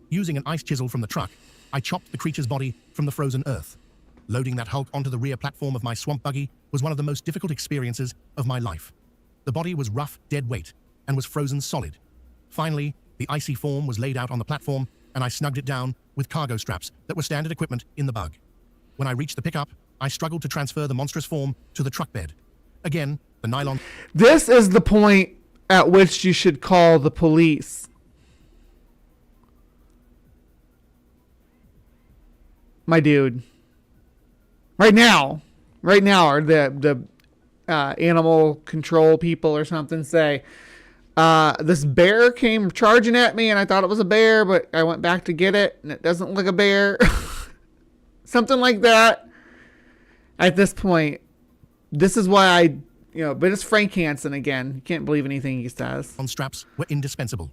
Using an ice chisel from the truck, I chopped the creature's body from the frozen earth. Loading that hulk onto the rear platform of my swamp buggy was one of the most difficult experiences of my life. The body was rough, dead weight, and was frozen solid. Finally, the icy form was laid out on the platform, and I snugged it down with cargo straps that were standard equipment in the bug. When I reached the pickup, I struggled to transfer the monstrous form to the truck bed. Again, the nylon... This is the point at which you should call the police. My dude. Right now, or the animal control people or something say, this bear came charging at me and I thought it was a bear, but I went back to get it and it doesn't look a bear. Something like that. At this point, this is why but it's Frank Hansen again. You can't believe anything he says. On straps were indispensable.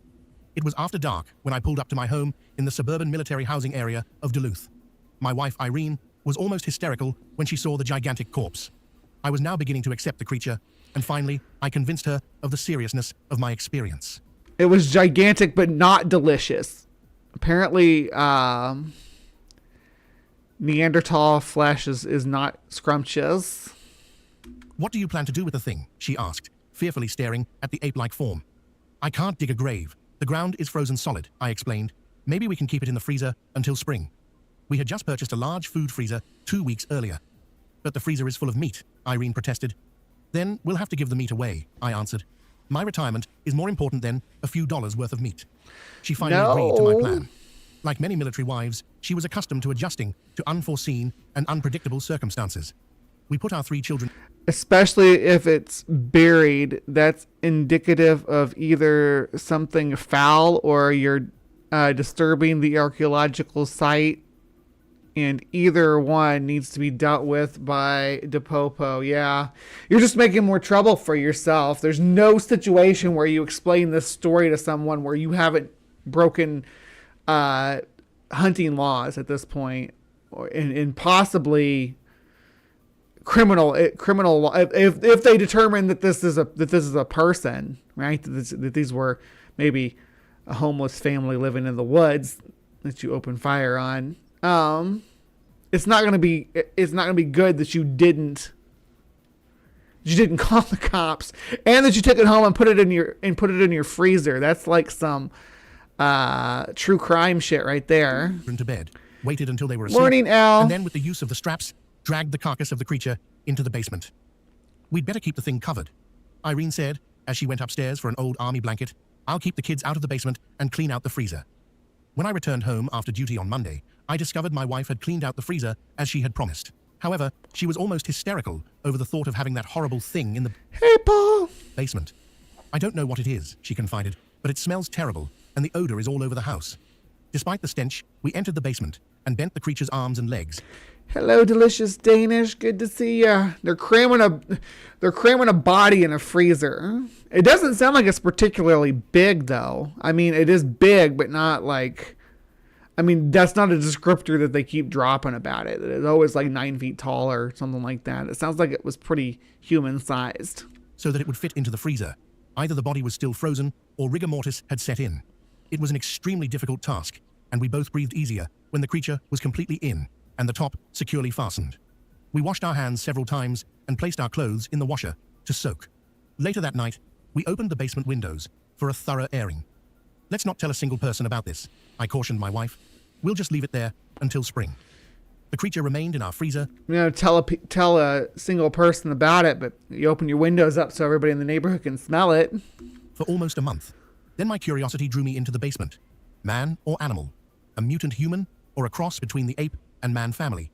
It was after dark when I pulled up to my home in the suburban military housing area of Duluth. My wife, Irene, was almost hysterical when she saw the gigantic corpse. I was now beginning to accept the creature, and finally, I convinced her of the seriousness of my experience. It was gigantic, but not delicious. Apparently, Neanderthal flesh is not scrumptious. What do you plan to do with the thing? She asked, fearfully staring at the ape-like form. I can't dig a grave. The ground is frozen solid, I explained. Maybe we can keep it in the freezer until spring. We had just purchased a large food freezer 2 weeks earlier. But the freezer is full of meat, Irene protested. Then we'll have to give the meat away, I answered. My retirement is more important than a few dollars worth of meat. She finally agreed to my plan. Like many military wives, she was accustomed to adjusting to unforeseen and unpredictable circumstances. We put our 3 children... Especially if it's buried, that's indicative of either something foul or you're disturbing the archaeological site. And either one needs to be dealt with by DePopo. Yeah, you're just making more trouble for yourself. There's no situation where you explain this story to someone where you haven't broken hunting laws at this point, and possibly criminal law. If they determine that this is a person, right? That these were maybe a homeless family living in the woods that you open fire on. It's not gonna be good that you didn't call the cops and that you took it home and put it in your freezer. That's like some true crime shit right there. ...into bed, waited until they were asleep, Morning, Al. and then with the use of the straps, dragged the carcass of the creature into the basement. We'd better keep the thing covered, Irene said as she went upstairs for an old army blanket. I'll keep the kids out of the basement and clean out the freezer. When I returned home after duty on Monday, I discovered my wife had cleaned out the freezer as she had promised. However, she was almost hysterical over the thought of having that horrible thing in the basement. I don't know what it is, she confided, but it smells terrible, and the odor is all over the house. Despite the stench, we entered the basement and bent the creature's arms and legs. Hello, delicious Danish. Good to see ya. They're cramming a body in a freezer. It doesn't sound like it's particularly big, though. I mean, it is big, but not like... I mean, that's not a descriptor that they keep dropping about it. It's always like 9 feet tall or something like that. It sounds like it was pretty human-sized. So that it would fit into the freezer. Either the body was still frozen or rigor mortis had set in. It was an extremely difficult task, and we both breathed easier when the creature was completely in and the top securely fastened. We washed our hands several times and placed our clothes in the washer to soak. Later that night, we opened the basement windows for a thorough airing. Let's not tell a single person about this, I cautioned my wife. We'll just leave it there until spring. The creature remained in our freezer. You know, tell a single person about it, but you open your windows up so everybody in the neighborhood can smell it. For almost a month. Then my curiosity drew me into the basement. Man or animal? A mutant human or a cross between the ape and man family?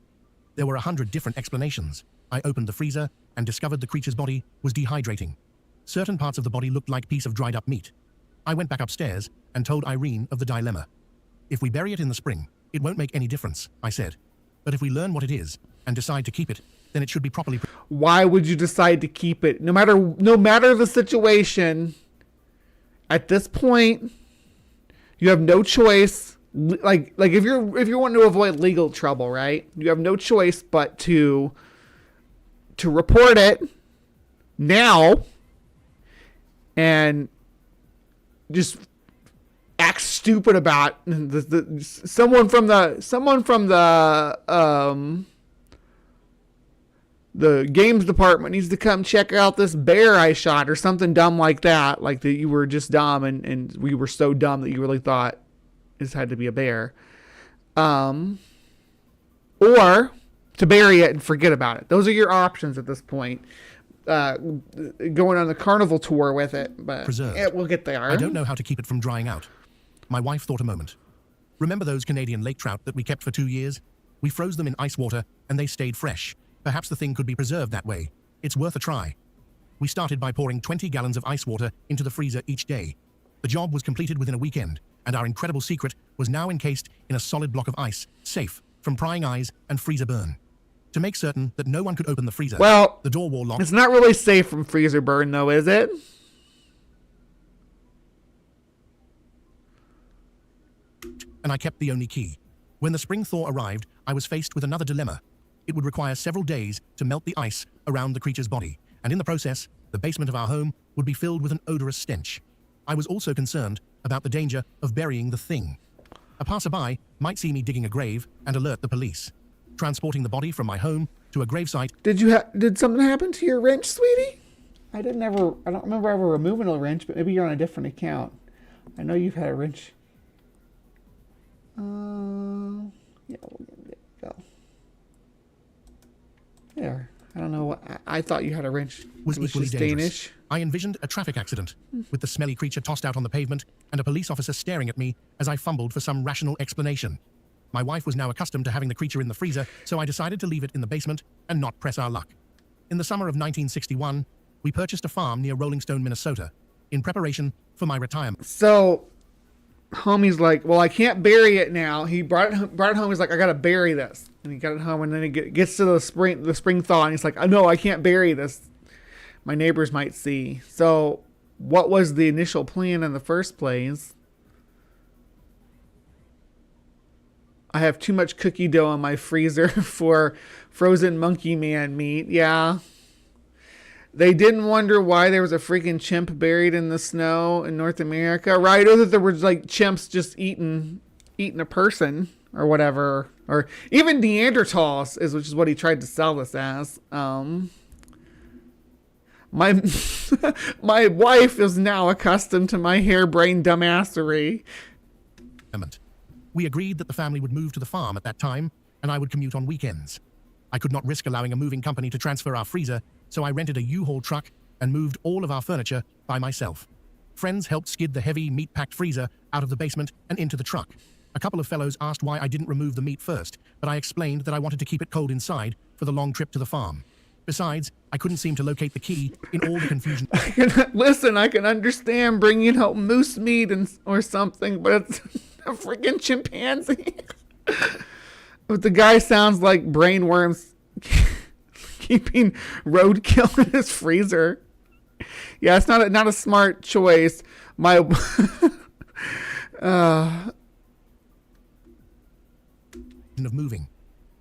There were 100 different explanations. I opened the freezer and discovered the creature's body was dehydrating. Certain parts of the body looked like a piece of dried up meat. I went back upstairs and told Irene of the dilemma. If we bury it in the spring, it won't make any difference, I said. But if we learn what it is and decide to keep it, then it should be properly... Why would you decide to keep it? No matter the situation, at this point, you have no choice. Like if you're wanting to avoid legal trouble, right? You have no choice but to report it now and just act stupid about someone from the games department needs to come check out this bear I shot or something dumb like that. Like that you were just dumb and we were so dumb that you really thought this had to be a bear. Or to bury it and forget about it. Those are your options at this point. Going on the carnival tour with it, but we'll get there. I don't know how to keep it from drying out. My wife thought a moment. Remember those Canadian lake trout that we kept for 2 years? We froze them in ice water and they stayed fresh. Perhaps the thing could be preserved that way. It's worth a try. We started by pouring 20 gallons of ice water into the freezer each day. The job was completed within a weekend, and our incredible secret was now encased in a solid block of ice, safe from prying eyes and freezer burn. To make certain that no one could open the freezer, the door wore locked. It's not really safe from freezer burn, though, is it? And I kept the only key. When the spring thaw arrived, I was faced with another dilemma. It would require several days to melt the ice around the creature's body, and in the process, the basement of our home would be filled with an odorous stench. I was also concerned about the danger of burying the thing. A passerby might see me digging a grave and alert the police. Transporting the body from my home to a gravesite. Did something happen to your wrench, sweetie? I don't remember ever removing a wrench, but maybe you're on a different account. I know you've had a wrench. Yeah, we'll go. There. I don't know what, I thought you had a wrench. Was equally just dangerous. Danish. I envisioned a traffic accident, with the smelly creature tossed out on the pavement and a police officer staring at me as I fumbled for some rational explanation. My wife was now accustomed to having the creature in the freezer, so I decided to leave it in the basement and not press our luck. In the summer of 1961, we purchased a farm near Rolling Stone, Minnesota, in preparation for my retirement. So, homie's like, well, I can't bury it now. He brought it home. He's like, I gotta bury this, and he got it home. And then it gets to the spring thaw, and he's like, oh, no, I can't bury this. My neighbors might see. So, what was the initial plan in the first place? I have too much cookie dough in my freezer for frozen monkey man meat. Yeah. They didn't wonder why there was a freaking chimp buried in the snow in North America, right? Or that there was like chimps just eating a person or whatever, or even Neanderthals which is what he tried to sell this as. My wife is now accustomed to my harebrained dumbassery. We agreed that the family would move to the farm at that time, and I would commute on weekends. I could not risk allowing a moving company to transfer our freezer, so I rented a U-Haul truck and moved all of our furniture by myself. Friends helped skid the heavy meat-packed freezer out of the basement and into the truck. A couple of fellows asked why I didn't remove the meat first, but I explained that I wanted to keep it cold inside for the long trip to the farm. Besides, I couldn't seem to locate the key in all the confusion. Listen, I can understand bringing home moose meat or something, but it's a freaking chimpanzee. But the guy sounds like brainworms keeping roadkill in his freezer. Yeah, it's not a smart choice. Of moving.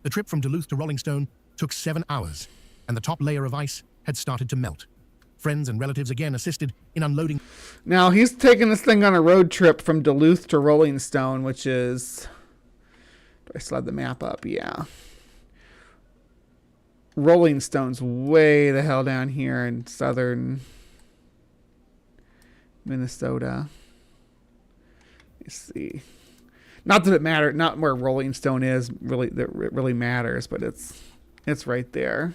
The trip from Duluth to Rolling Stone took 7 hours, and the top layer of ice had started to melt. Friends and relatives again assisted in unloading. Now, he's taking this thing on a road trip from Duluth to Rolling Stone, which is... Do I still have the map up? Yeah. Rolling Stone's way the hell down here in southern Minnesota. Let's see. Not that it matters, not where Rolling Stone is really, that it really matters, but it's right there.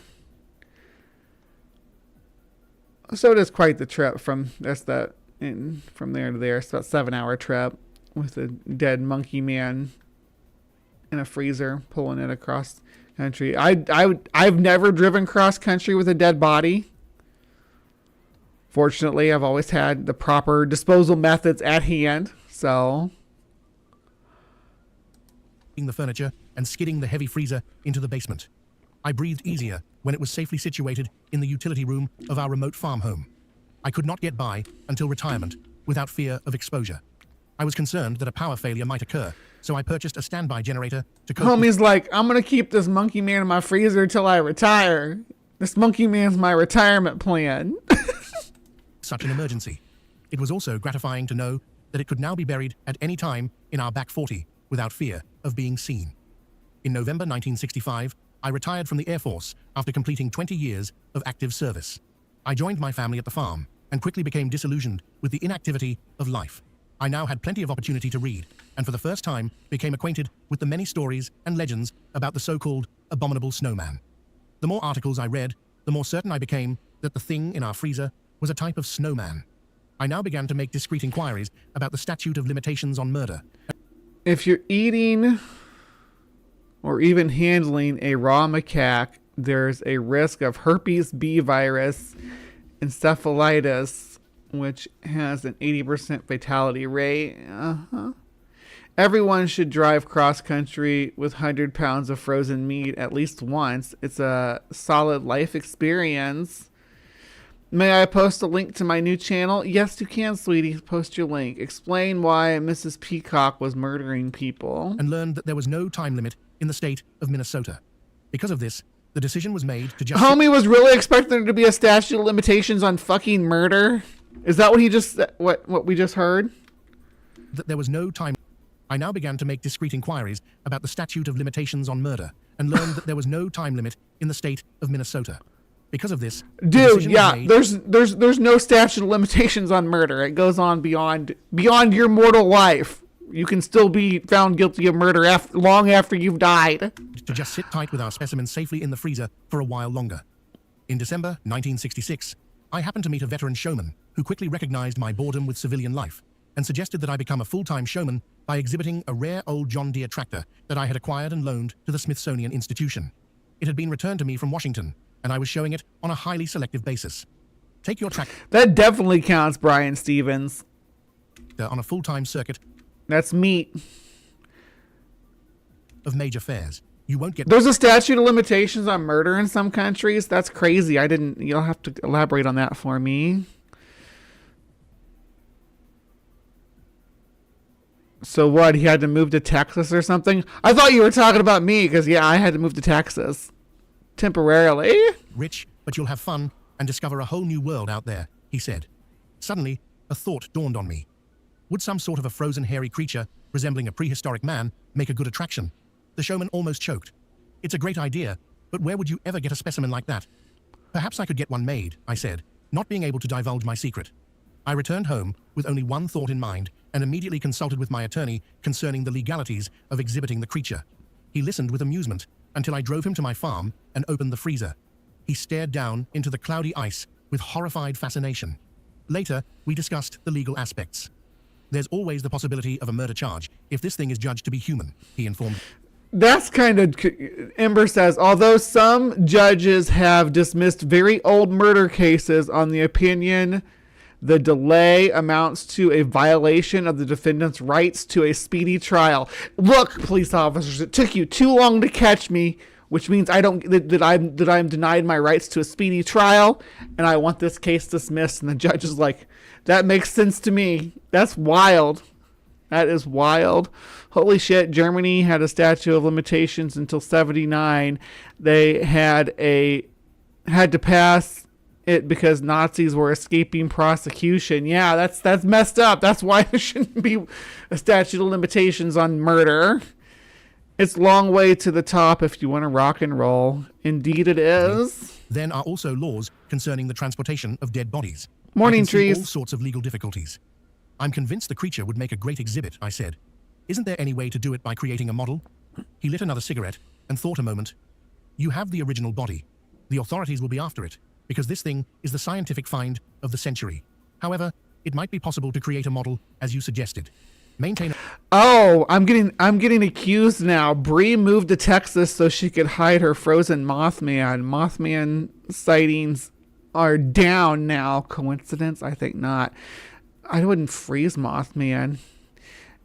So it is quite the trip from there to there. It's about a 7-hour trip with a dead monkey man in a freezer pulling it across country. I've never driven cross country with a dead body. Fortunately, I've always had the proper disposal methods at hand. So, the furniture and skidding the heavy freezer into the basement. I breathed easier when it was safely situated in the utility room of our remote farm home. I could not get by until retirement without fear of exposure. I was concerned that a power failure might occur, so I purchased a standby generator to cope. Homie's like, I'm going to keep this monkey man in my freezer until I retire. This monkey man's my retirement plan. Such an emergency. It was also gratifying to know that it could now be buried at any time in our back 40 without fear of being seen. In November 1965, I retired from the Air Force after completing 20 years of active service. I joined my family at the farm and quickly became disillusioned with the inactivity of life. I now had plenty of opportunity to read, and for the first time became acquainted with the many stories and legends about the so-called abominable snowman. The more articles I read, the more certain I became that the thing in our freezer was a type of snowman. I now began to make discreet inquiries about the statute of limitations on murder. If you're eating or even handling a raw macaque, there's a risk of herpes B virus encephalitis, which has an 80% fatality rate. Everyone should drive cross-country with 100 pounds of frozen meat at least once. It's a solid life experience. May I post a link to my new channel? Yes, you can, sweetie. Post your link. Explain why Mrs. Peacock was murdering people. And learned that there was no time limit in the state of Minnesota. Because of this, the decision was made to just... Homie was really expecting there to be a statute of limitations on fucking murder? Is that what he just... what we just heard? That there was no time... I now began to make discreet inquiries about the statute of limitations on murder and learned that there was no time limit in the state of Minnesota. Because of this, the Dude, decision was yeah, made- there's no statute of limitations on murder. It goes on beyond your mortal life. You can still be found guilty of murder long after you've died. to just sit tight with our specimens safely in the freezer for a while longer. In December 1966, I happened to meet a veteran showman who quickly recognized my boredom with civilian life and suggested that I become a full-time showman by exhibiting a rare old John Deere tractor that I had acquired and loaned to the Smithsonian Institution. It had been returned to me from Washington, and I was showing it on a highly selective basis. Take your tractor That definitely counts, Brian Stevens. on a full-time circuit That's meat. of major fairs. You won't get There's a statute of limitations on murder in some countries. That's crazy. You'll have to elaborate on that for me. So what, he had to move to Texas or something? I thought you were talking about me, because yeah, I had to move to Texas. Temporarily. rich, but you'll have fun and discover a whole new world out there, he said. Suddenly, a thought dawned on me. Would some sort of a frozen hairy creature resembling a prehistoric man make a good attraction? The showman almost choked. It's a great idea, but where would you ever get a specimen like that? Perhaps I could get one made, I said, not being able to divulge my secret. I returned home with only one thought in mind and immediately consulted with my attorney concerning the legalities of exhibiting the creature. He listened with amusement until I drove him to my farm and opened the freezer. He stared down into the cloudy ice with horrified fascination. Later, we discussed the legal aspects. There's always the possibility of a murder charge if this thing is judged to be human, he informed. That's kind of, Ember says, although some judges have dismissed very old murder cases on the opinion the delay amounts to a violation of the defendant's rights to a speedy trial. Look, police officers, it took you too long to catch me, which means that I'm denied my rights to a speedy trial, and I want this case dismissed. And the judge is like, that makes sense to me. That's wild. That is wild. Holy shit, Germany had a statute of limitations until 1979. They had to pass it because Nazis were escaping prosecution. Yeah, that's messed up. That's why there shouldn't be a statute of limitations on murder. It's a long way to the top if you want to rock and roll. Indeed it is. Then are also laws concerning the transportation of dead bodies. Morning, I can see trees. all sorts of legal difficulties. I'm convinced the creature would make a great exhibit, I said. Isn't there any way to do it by creating a model? He lit another cigarette and thought a moment. You have the original body. The authorities will be after it, because this thing is the scientific find of the century. However, it might be possible to create a model as you suggested. Maintain. Oh, I'm getting accused now. Bree moved to Texas so she could hide her frozen Mothman. Mothman sightings are down now. Coincidence? I think not. I wouldn't freeze Mothman,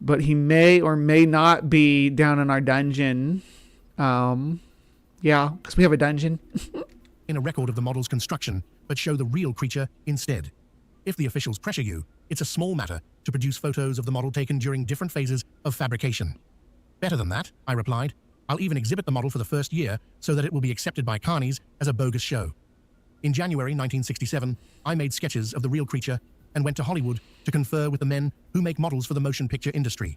but he may or may not be down in our dungeon. Yeah, because we have a dungeon. In a record of the model's construction, but show the real creature instead. If the officials pressure you, it's a small matter to produce photos of the model taken during different phases of fabrication. Better than that, I replied. I'll even exhibit the model for the first year so that it will be accepted by carnies as a bogus show. In January 1967, I made sketches of the real creature and went to Hollywood to confer with the men who make models for the motion picture industry.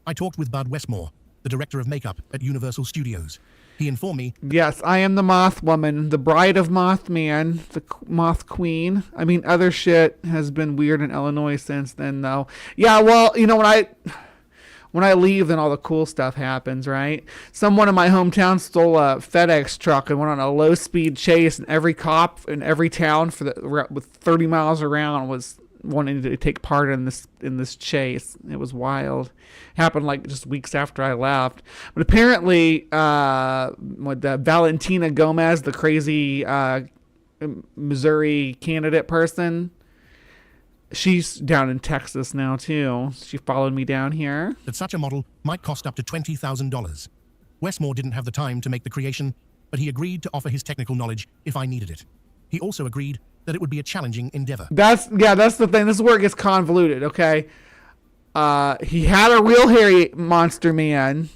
I talked with Bud Westmore, the director of makeup at Universal Studios. He informed me, Yes, I am the Moth Woman, the bride of Mothman, the Moth Queen. I mean, other shit has been weird in Illinois since then, though. Yeah, well, you know, when I leave, then all the cool stuff happens, right? Someone in my hometown stole a FedEx truck and went on a low-speed chase, and every cop in every town with 30 miles around was wanting to take part in this chase. It was wild. Happened like just weeks after I left. But apparently, Valentina Gomez, the crazy Missouri candidate person, she's down in Texas now too. She followed me down here. that such a model might cost up to $20,000. Westmore didn't have the time to make the creation, but he agreed to offer his technical knowledge if I needed it. He also agreed that it would be a challenging endeavor. That's the thing. This is where it gets convoluted, okay? He had a real hairy monster man,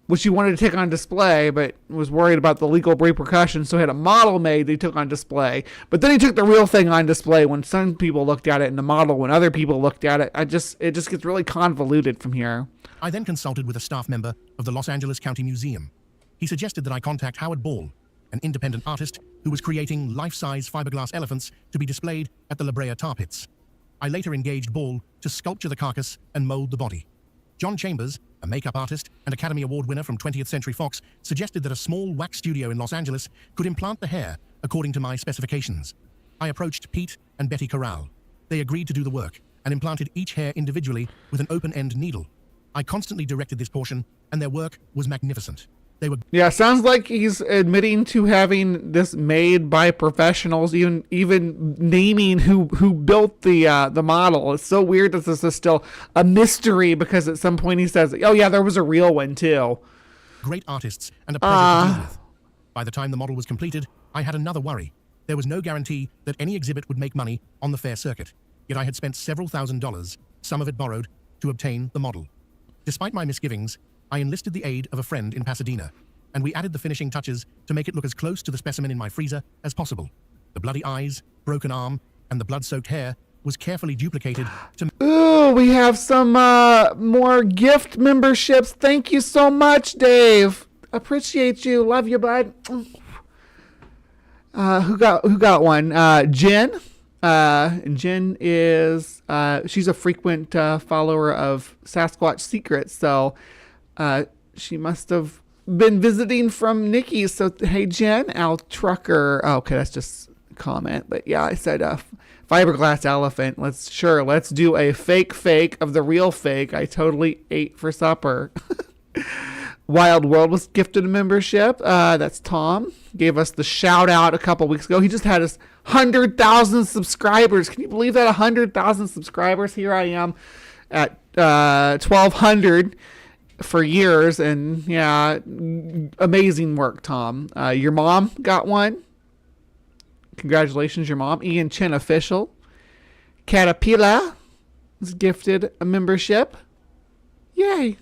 which he wanted to take on display, but was worried about the legal repercussions, so he had a model made that he took on display. But then he took the real thing on display when some people looked at it, and the model when other people looked at it. It just gets really convoluted from here. I then consulted with a staff member of the Los Angeles County Museum. He suggested that I contact Howard Ball, an independent artist who was creating life-size fiberglass elephants to be displayed at the La Brea tar pits. I later engaged Ball to sculpture the carcass and mold the body. John Chambers, a makeup artist and Academy Award winner from 20th Century Fox, suggested that a small wax studio in Los Angeles could implant the hair according to my specifications. I approached Pete and Betty Corral. They agreed to do the work and implanted each hair individually with an open-end needle. I constantly directed this portion, and their work was magnificent. They were... Yeah, sounds like he's admitting to having this made by professionals, even naming who built the model. It's so weird that this is still a mystery, because at some point he says, oh yeah, there was a real one too. Great artists and a pleasure to deal with. By the time the model was completed, I had another worry. There was no guarantee that any exhibit would make money on the fair circuit. Yet I had spent several $1,000s, some of it borrowed, to obtain the model. Despite my misgivings, I enlisted the aid of a friend in Pasadena, and we added the finishing touches to make it look as close to the specimen in my freezer as possible. The bloody eyes, broken arm, and the blood-soaked hair was carefully duplicated to... Ooh, we have some more gift memberships. Thank you so much, Dave. Appreciate you. Love you, bud. Who got one? Jen. Jen is she's a frequent follower of Sasquatch Secrets, so she must have been visiting from Nikki's. So hey, Jen. Al Trucker. Oh, okay, that's just a comment, but yeah, I said fiberglass elephant. Let's do a fake of the real fake I totally ate for supper. Wild World was gifted a membership. That's Tom. Gave us the shout out a couple weeks ago. He just had us 100,000 subscribers. Can you believe that? 100,000 subscribers. Here I am at 1,200 for years. And yeah, amazing work, Tom. Your mom got one. Congratulations, your mom. Ian Chen Official. Caterpillar was gifted a membership. Yay.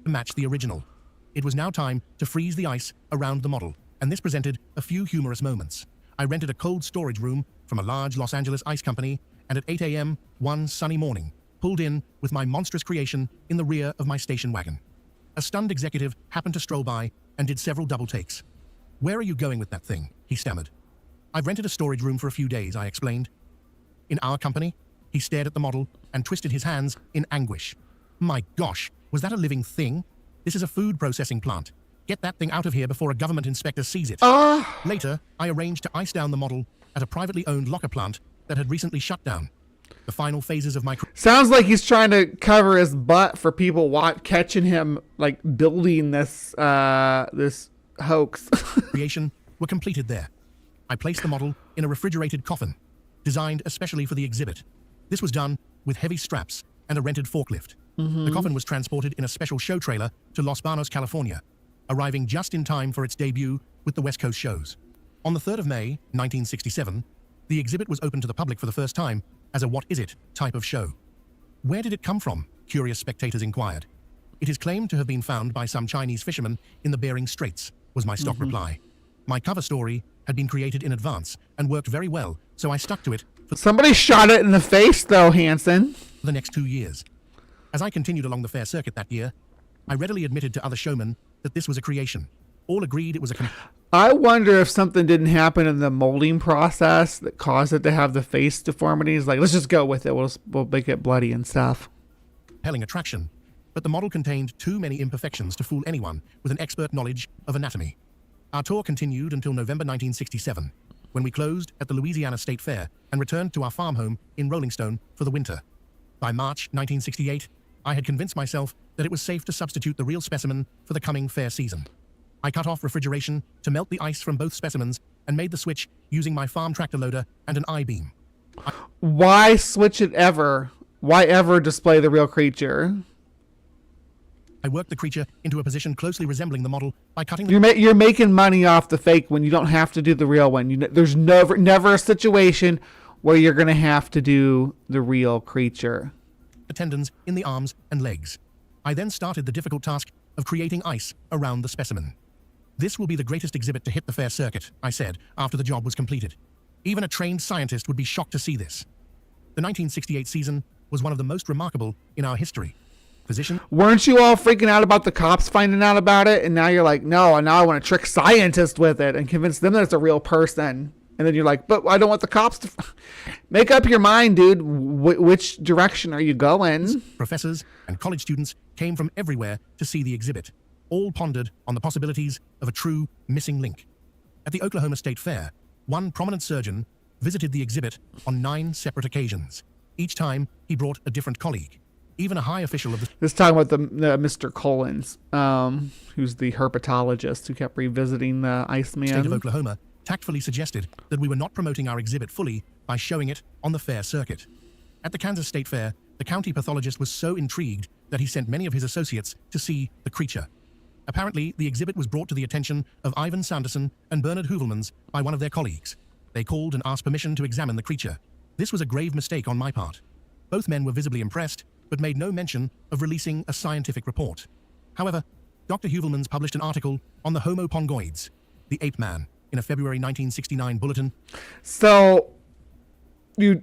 Match the original. It was now time to freeze the ice around the model, and this presented a few humorous moments. I rented a cold storage room from a large Los Angeles ice company, and at 8 a.m. one sunny morning, pulled in with my monstrous creation in the rear of my station wagon. A stunned executive happened to stroll by and did several double takes. "Where are you going with that thing?" he stammered. "I've rented a storage room for a few days," I explained. "In our company?" He stared at the model and twisted his hands in anguish. "My gosh, was that a living thing? This is a food processing plant. Get that thing out of here before a government inspector sees it." Later, I arranged to ice down the model at a privately owned locker plant that had recently shut down. The final phases of my... Sounds like he's trying to cover his butt for people catching him, like, building this this hoax. creation were completed there. I placed the model in a refrigerated coffin, designed especially for the exhibit. This was done with heavy straps and a rented forklift. The coffin was transported in a special show trailer to Los Banos, California, arriving just in time for its debut with the West Coast shows. On the 3rd of May, 1967, the exhibit was opened to the public for the first time as a "what is it" type of show. "Where did it come from?" curious spectators inquired. "It is claimed to have been found by some Chinese fishermen in the Bering Straits," was my stock reply. My cover story had been created in advance and worked very well, so I stuck to it for... Somebody shot it in the face, though, Hanson. ...the next 2 years. As I continued along the fair circuit that year, I readily admitted to other showmen that this was a creation. All agreed it was a... I wonder if something didn't happen in the molding process that caused it to have the face deformities. Like, let's just go with it. We'll make it bloody and stuff. ...compelling attraction, but the model contained too many imperfections to fool anyone with an expert knowledge of anatomy. Our tour continued until November 1967, when we closed at the Louisiana State Fair and returned to our farm home in Rolling Stone for the winter. By March 1968, I had convinced myself that it was safe to substitute the real specimen for the coming fair season. I cut off refrigeration to melt the ice from both specimens and made the switch using my farm tractor loader and an I-beam. Why switch it ever? Why ever display the real creature? I worked the creature into a position closely resembling the model by cutting... You're making money off the fake when you don't have to do the real one. There's never a situation where you're going to have to do the real creature. ...the tendons in the arms and legs. I then started the difficult task of creating ice around the specimen. "This will be the greatest exhibit to hit the fair circuit," I said after the job was completed. "Even a trained scientist would be shocked to see this." The 1968 season was one of the most remarkable in our history. physician. Weren't you all freaking out about the cops finding out about it? And now you're like, no, and now I want to trick scientists with it and convince them that it's a real person. And then you're like, but I don't want the cops to... Make up your mind, dude. Which direction are you going? Professors and college students came from everywhere to see the exhibit. All pondered on the possibilities of a true missing link. At the Oklahoma State Fair, one prominent surgeon visited the exhibit on 9 separate occasions. Each time, he brought a different colleague. Even a high official of the... This is talking about the Mr. Collins, who's the herpetologist who kept revisiting the Iceman. State of Oklahoma tactfully suggested that we were not promoting our exhibit fully by showing it on the fair circuit. At the Kansas State Fair, the county pathologist was so intrigued that he sent many of his associates to see the creature. Apparently, the exhibit was brought to the attention of Ivan Sanderson and Bernard Hoovelmans by one of their colleagues. They called and asked permission to examine the creature. This was a grave mistake on my part. Both men were visibly impressed, but made no mention of releasing a scientific report. However, Dr. Hoovelmans published an article on the Homo pongoides, the ape man, in a February 1969 bulletin. So you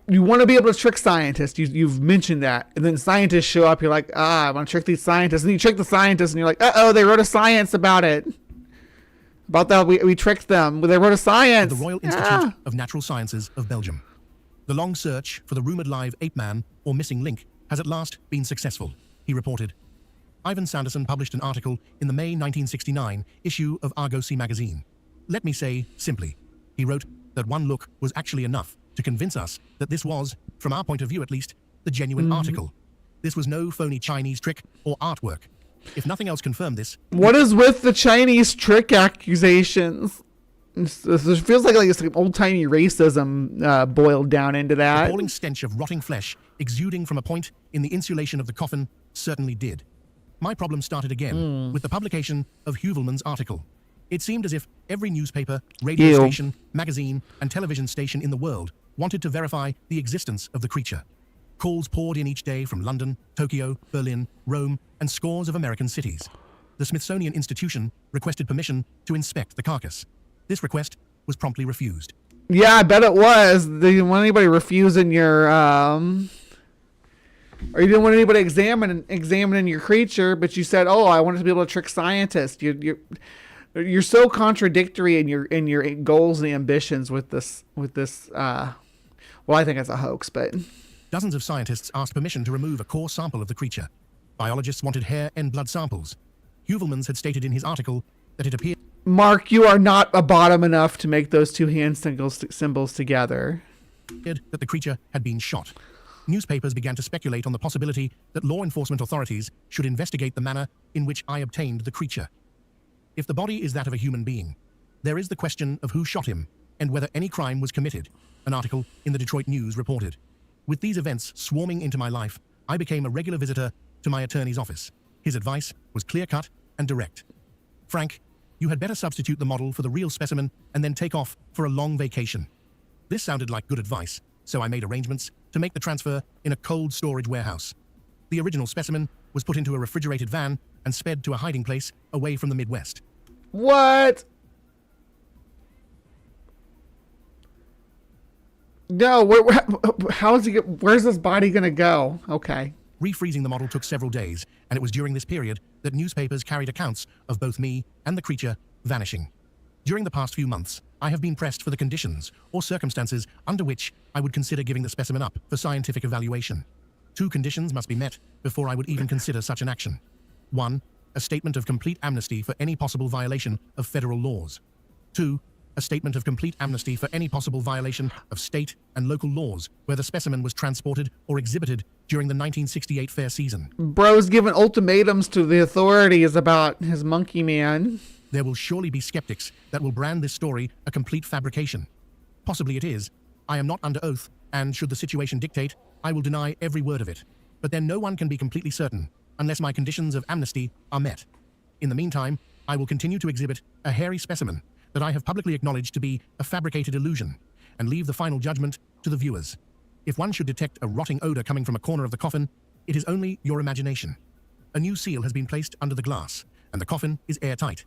want to be able to trick scientists. You've mentioned that, and then scientists show up. You're like, I want to trick these scientists, and you trick the scientists, and you're like, they wrote a science about it. About that, we tricked them. They wrote a science. The Royal Institute of Natural Sciences of Belgium. The long search for the rumored live ape man or missing link has at last been successful, he reported. Ivan Sanderson published an article in the May 1969 issue of Argosy magazine. Let me say simply, he wrote that one look was actually enough to convince us that this was, from our point of view at least, the genuine article. This was no phony Chinese trick or artwork. If nothing else confirmed this... What is with the Chinese trick accusations? It feels like it's like old-timey racism boiled down into that. The appalling stench of rotting flesh exuding from a point in the insulation of the coffin certainly did. My problem started again with the publication of Hoovelman's article. It seemed as if every newspaper, radio station, magazine, and television station in the world wanted to verify the existence of the creature. Calls poured in each day from London, Tokyo, Berlin, Rome, and scores of American cities. The Smithsonian Institution requested permission to inspect the carcass. This request was promptly refused. Yeah, I bet it was. They didn't want anybody refusing your, or you didn't want anybody examining your creature, but you said, I wanted to be able to trick scientists. You're so contradictory in your goals and ambitions with this. Well, I think it's a hoax, but dozens of scientists asked permission to remove a core sample of the creature. Biologists wanted hair and blood samples. Hoovelmans had stated in his article that it appeared... Mark, you are not a bottom enough to make those two hand symbols together. ...that the creature had been shot. Newspapers began to speculate on the possibility that law enforcement authorities should investigate the manner in which I obtained the creature. If the body is that of a human being, there is the question of who shot him and whether any crime was committed, an article in the Detroit News reported. With these events swarming into my life, I became a regular visitor to my attorney's office. His advice was clear-cut and direct. Frank, you had better substitute the model for the real specimen and then take off for a long vacation. This sounded like good advice, so I made arrangements to make the transfer in a cold storage warehouse. The original specimen was put into a refrigerated van and sped to a hiding place away from the Midwest. What? No, where's this body going to go? Okay. Refreezing the model took several days, and it was during this period that newspapers carried accounts of both me and the creature vanishing. During the past few months, I have been pressed for the conditions or circumstances under which I would consider giving the specimen up for scientific evaluation. 2 conditions must be met before I would even consider such an action. 1, a statement of complete amnesty for any possible violation of federal laws. 2, a statement of complete amnesty for any possible violation of state and local laws where the specimen was transported or exhibited during the 1968 fair season. Bro's giving ultimatums to the authorities about his monkey man. There will surely be skeptics that will brand this story a complete fabrication. Possibly it is. I am not under oath, and should the situation dictate, I will deny every word of it. But then no one can be completely certain, unless my conditions of amnesty are met. In the meantime, I will continue to exhibit a hairy specimen that I have publicly acknowledged to be a fabricated illusion, and leave the final judgment to the viewers. If one should detect a rotting odor coming from a corner of the coffin, it is only your imagination. A new seal has been placed under the glass, and the coffin is airtight.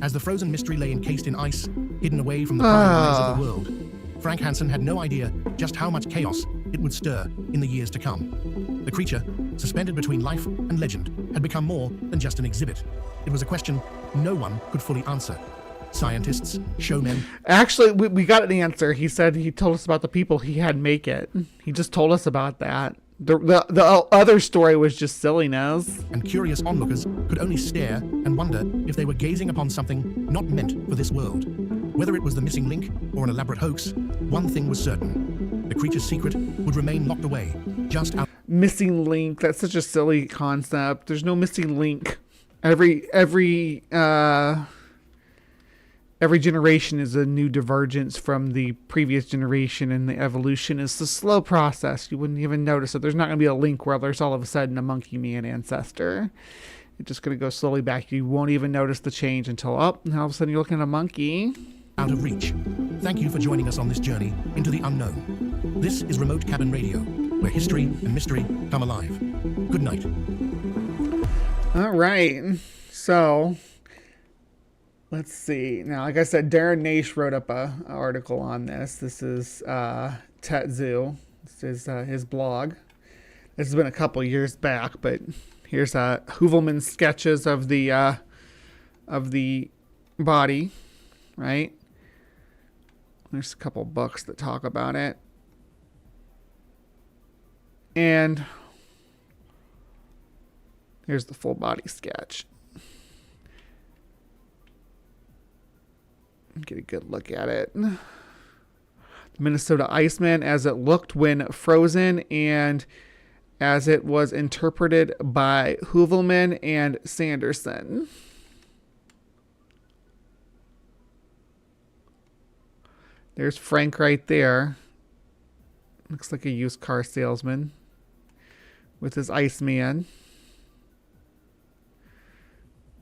As the frozen mystery lay encased in ice, hidden away from the prying eyes of the world, Frank Hansen had no idea just how much chaos it would stir in the years to come. The creature, suspended between life and legend, had become more than just an exhibit. It was a question no one could fully answer. Scientists, showmen... Actually, we got an answer. He said he told us about the people he had make it. He just told us about that. The other story was just silliness. And curious onlookers could only stare and wonder if they were gazing upon something not meant for this world. Whether it was the missing link or an elaborate hoax, one thing was certain. The creature's secret would remain locked away, just out... Missing link, that's such a silly concept. There's no missing link. Every generation is a new divergence from the previous generation, and the evolution is a slow process. You wouldn't even notice it. There's not going to be a link where there's all of a sudden a monkey man ancestor. It's just going to go slowly back. You won't even notice the change until, all of a sudden you're looking at a monkey. Out of reach. Thank you for joining us on this journey into the unknown. This is Remote Cabin Radio, where history and mystery come alive. Good night. All right. So... let's see. Now, like I said, Darren Naish wrote up an article on this. This is Tetzu. This is his blog. This has been a couple years back, but here's Hoovelman's sketches of the body, right? There's a couple books that talk about it. And here's the full body sketch. Get a good look at it. The Minnesota Iceman as it looked when frozen and as it was interpreted by Hoovelman and Sanderson. There's Frank right there. Looks like a used car salesman with his Iceman.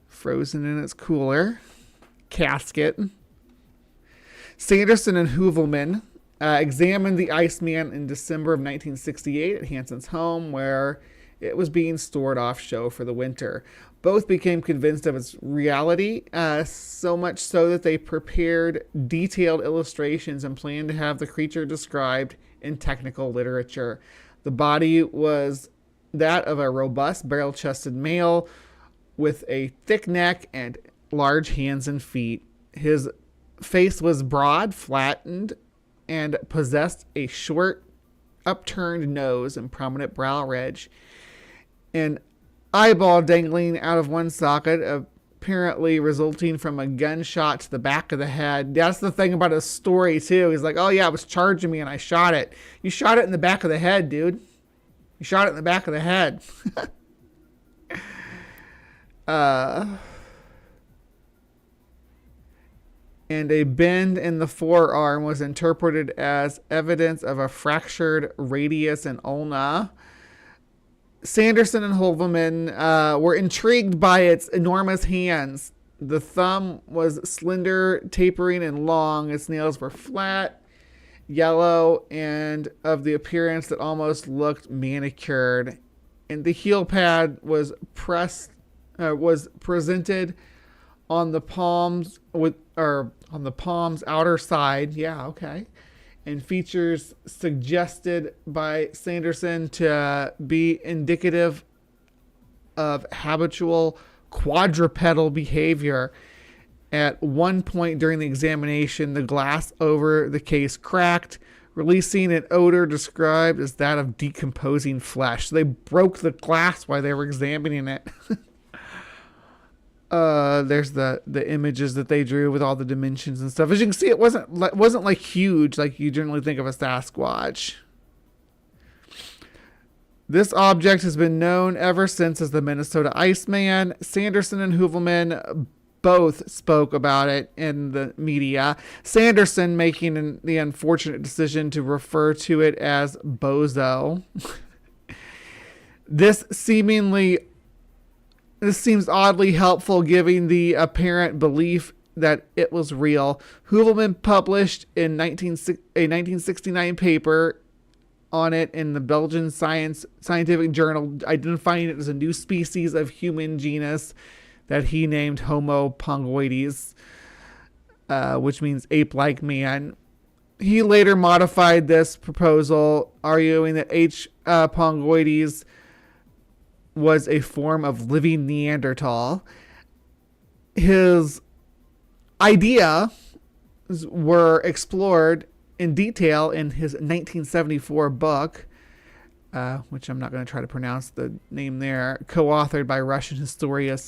Frozen in its cooler. Casket. Sanderson and Hoovelman examined the Iceman in December of 1968 at Hanson's home, where it was being stored off-show for the winter. Both became convinced of its reality, so much so that they prepared detailed illustrations and planned to have the creature described in technical literature. The body was that of a robust, barrel-chested male with a thick neck and large hands and feet. His face was broad, flattened, and possessed a short, upturned nose and prominent brow ridge. An eyeball dangling out of one socket, apparently resulting from a gunshot to the back of the head. That's the thing about his story, too. He's like, oh, yeah, it was charging me and I shot it. You shot it in the back of the head, dude. You shot it in the back of the head. And a bend in the forearm was interpreted as evidence of a fractured radius and ulna. Sanderson and Hoovelman were intrigued by its enormous hands. The thumb was slender, tapering, and long. Its nails were flat, yellow, and of the appearance that almost looked manicured. And the heel pad was presented on the palms on the palm's outer side. Yeah, okay. And features suggested by Sanderson to be indicative of habitual quadrupedal behavior. At one point during the examination, the glass over the case cracked, releasing an odor described as that of decomposing flesh. So they broke the glass while they were examining it. There's the images that they drew with all the dimensions and stuff. As you can see, it wasn't like huge like you generally think of a Sasquatch. This object has been known ever since as the Minnesota Iceman. Sanderson and Hoovelman both spoke about it in the media. Sanderson making the unfortunate decision to refer to it as Bozo. This seems oddly helpful, given the apparent belief that it was real. Hoovelman published in a 1969 paper on it in the Belgian scientific journal, identifying it as a new species of human genus that he named Homo pongoides, which means ape-like man. He later modified this proposal, arguing that H. pongoides was a form of living Neanderthal. His ideas were explored in detail in his 1974 book, which I'm not going to try to pronounce the name there, co-authored by Russian historian,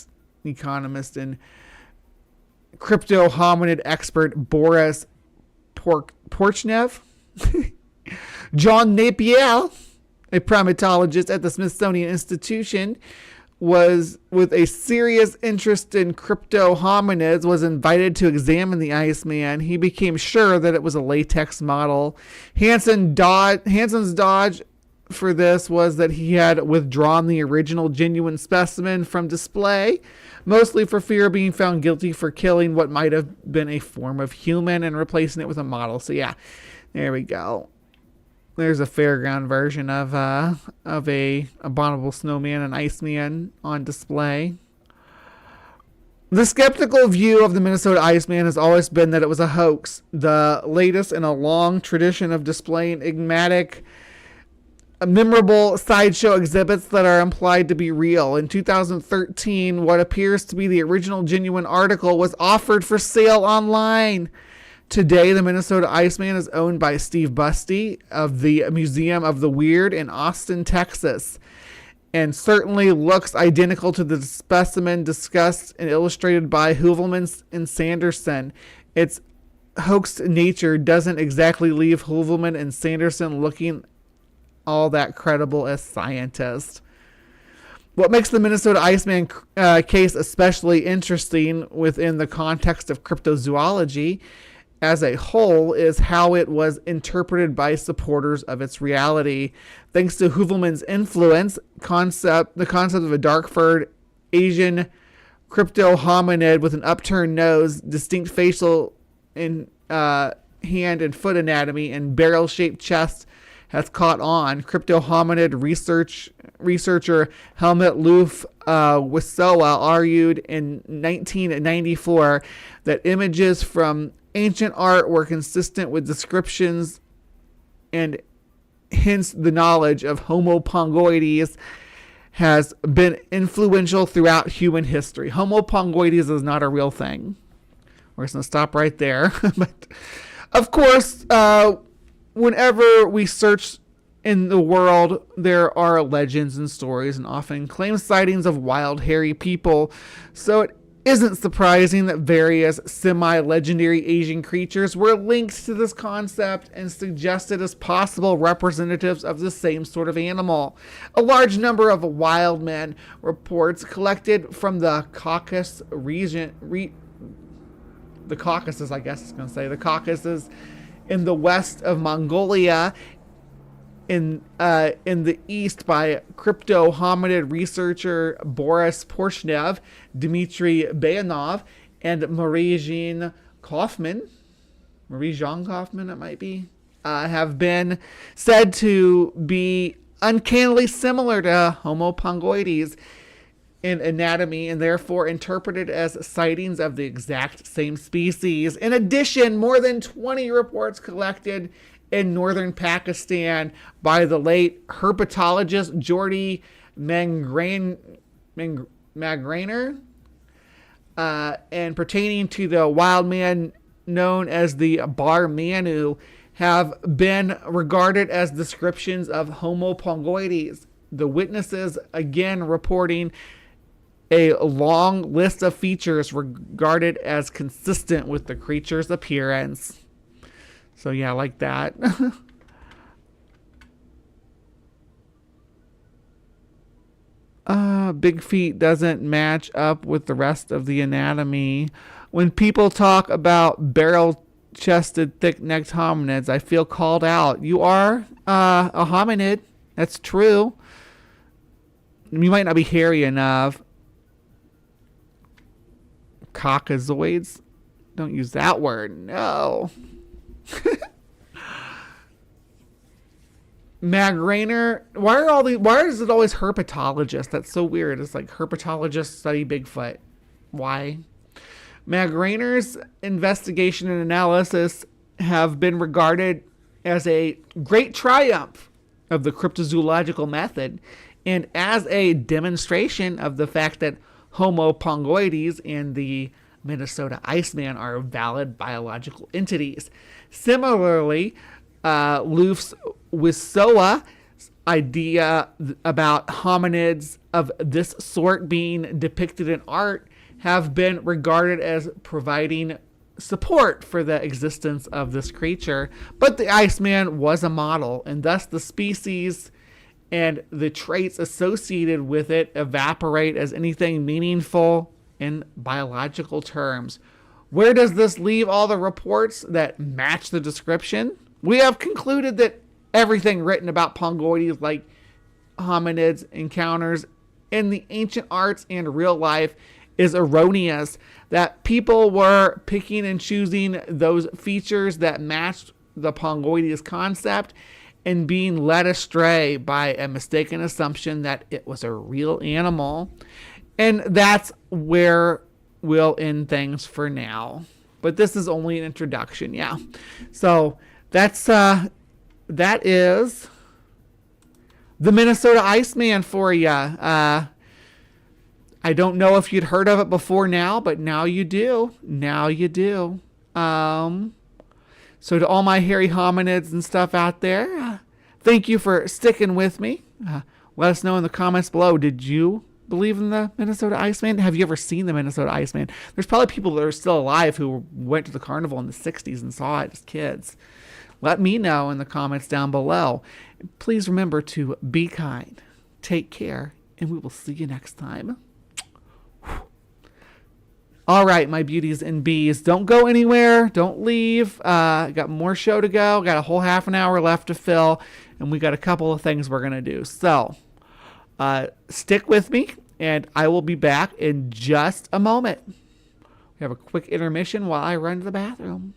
economist, and crypto hominid expert Boris Porchnev. John Napier, a primatologist at the Smithsonian Institution, was with a serious interest in crypto hominids, was invited to examine the Iceman. He became sure that it was a latex model. Hansen's dodge for this was that he had withdrawn the original genuine specimen from display, mostly for fear of being found guilty for killing what might have been a form of human and replacing it with a model. So yeah, there we go. There's a fairground version of a abominable snowman and Iceman on display. The skeptical view of the Minnesota Iceman has always been that it was a hoax, the latest in a long tradition of displaying enigmatic, memorable sideshow exhibits that are implied to be real. In 2013, what appears to be the original genuine article was offered for sale online. Today, the Minnesota Iceman is owned by Steve Busty of the Museum of the Weird in Austin, Texas, and certainly looks identical to the specimen discussed and illustrated by Hoovelman and Sanderson. Its hoaxed nature doesn't exactly leave Hoovelman and Sanderson looking all that credible as scientists. What makes the Minnesota Iceman case especially interesting within the context of cryptozoology as a whole is how it was interpreted by supporters of its reality. Thanks to Hoovelman's influence, the concept of a dark-furred Asian crypto hominid with an upturned nose, distinct facial and hand and foot anatomy, and barrel-shaped chest has caught on. Crypto hominid researcher Helmut Wisowa argued in 1994 that images from ancient art were consistent with descriptions and hence the knowledge of Homo pongoides has been influential throughout human history. Homo pongoides is not a real thing. We're just going to stop right there. But of course, whenever we search in the world, there are legends and stories and often claimed sightings of wild, hairy people. So it isn't surprising that various semi-legendary Asian creatures were linked to this concept and suggested as possible representatives of the same sort of animal. A large number of wild man reports collected from the Caucasus region, the Caucasus, I guess it's going to say, the Caucasus in the west of Mongolia, in the east by crypto hominid researcher Boris Porshnev, Dmitry Bayanov, and Marie-Jean Kaufman, it might be, have been said to be uncannily similar to Homo pongoides in anatomy and therefore interpreted as sightings of the exact same species. In addition, more than 20 reports collected in northern Pakistan by the late herpetologist Geordie Magrainer, and pertaining to the wild man known as the Bar Manu, have been regarded as descriptions of Homo pongoides. The witnesses again reporting a long list of features regarded as consistent with the creature's appearance. So yeah, like that. Big feet doesn't match up with the rest of the anatomy. When people talk about barrel-chested, thick-necked hominids, I feel called out. You are a hominid. That's true. You might not be hairy enough. Caucasoids? Don't use that word. No. Magrainer, why is it always herpetologist? That's so weird. It's like herpetologists study Bigfoot. Why? Magrainer's investigation and analysis have been regarded as a great triumph of the cryptozoological method and as a demonstration of the fact that Homo pongoides and the Minnesota Iceman are valid biological entities. Similarly, Loof's Wisowa's idea about hominids of this sort being depicted in art have been regarded as providing support for the existence of this creature. But the Iceman was a model, and thus the species and the traits associated with it evaporate as anything meaningful in biological terms. Where does this leave all the reports that match the description? We have concluded that everything written about pongoides like hominids encounters in the ancient arts and real life is erroneous, that people were picking and choosing those features that matched the pongoides concept and being led astray by a mistaken assumption that it was a real animal. And that's where we'll end things for now. But this is only an introduction, yeah. So that is the Minnesota Iceman for you. I don't know if you'd heard of it before now, but now you do. Now you do. So to all my hairy hominids and stuff out there, thank you for sticking with me. Let us know in the comments below. Did you believe in the Minnesota Iceman? Have you ever seen the Minnesota Iceman? There's probably people that are still alive who went to the carnival in the 60s and saw it as kids. Let me know in the comments down below. Please remember to be kind, take care, and we will see you next time. All right, my beauties and bees, don't go anywhere. Don't leave. Got more show to go. Got a whole half an hour left to fill, and we got a couple of things we're going to do. So stick with me, and I will be back in just a moment. We have a quick intermission while I run to the bathroom.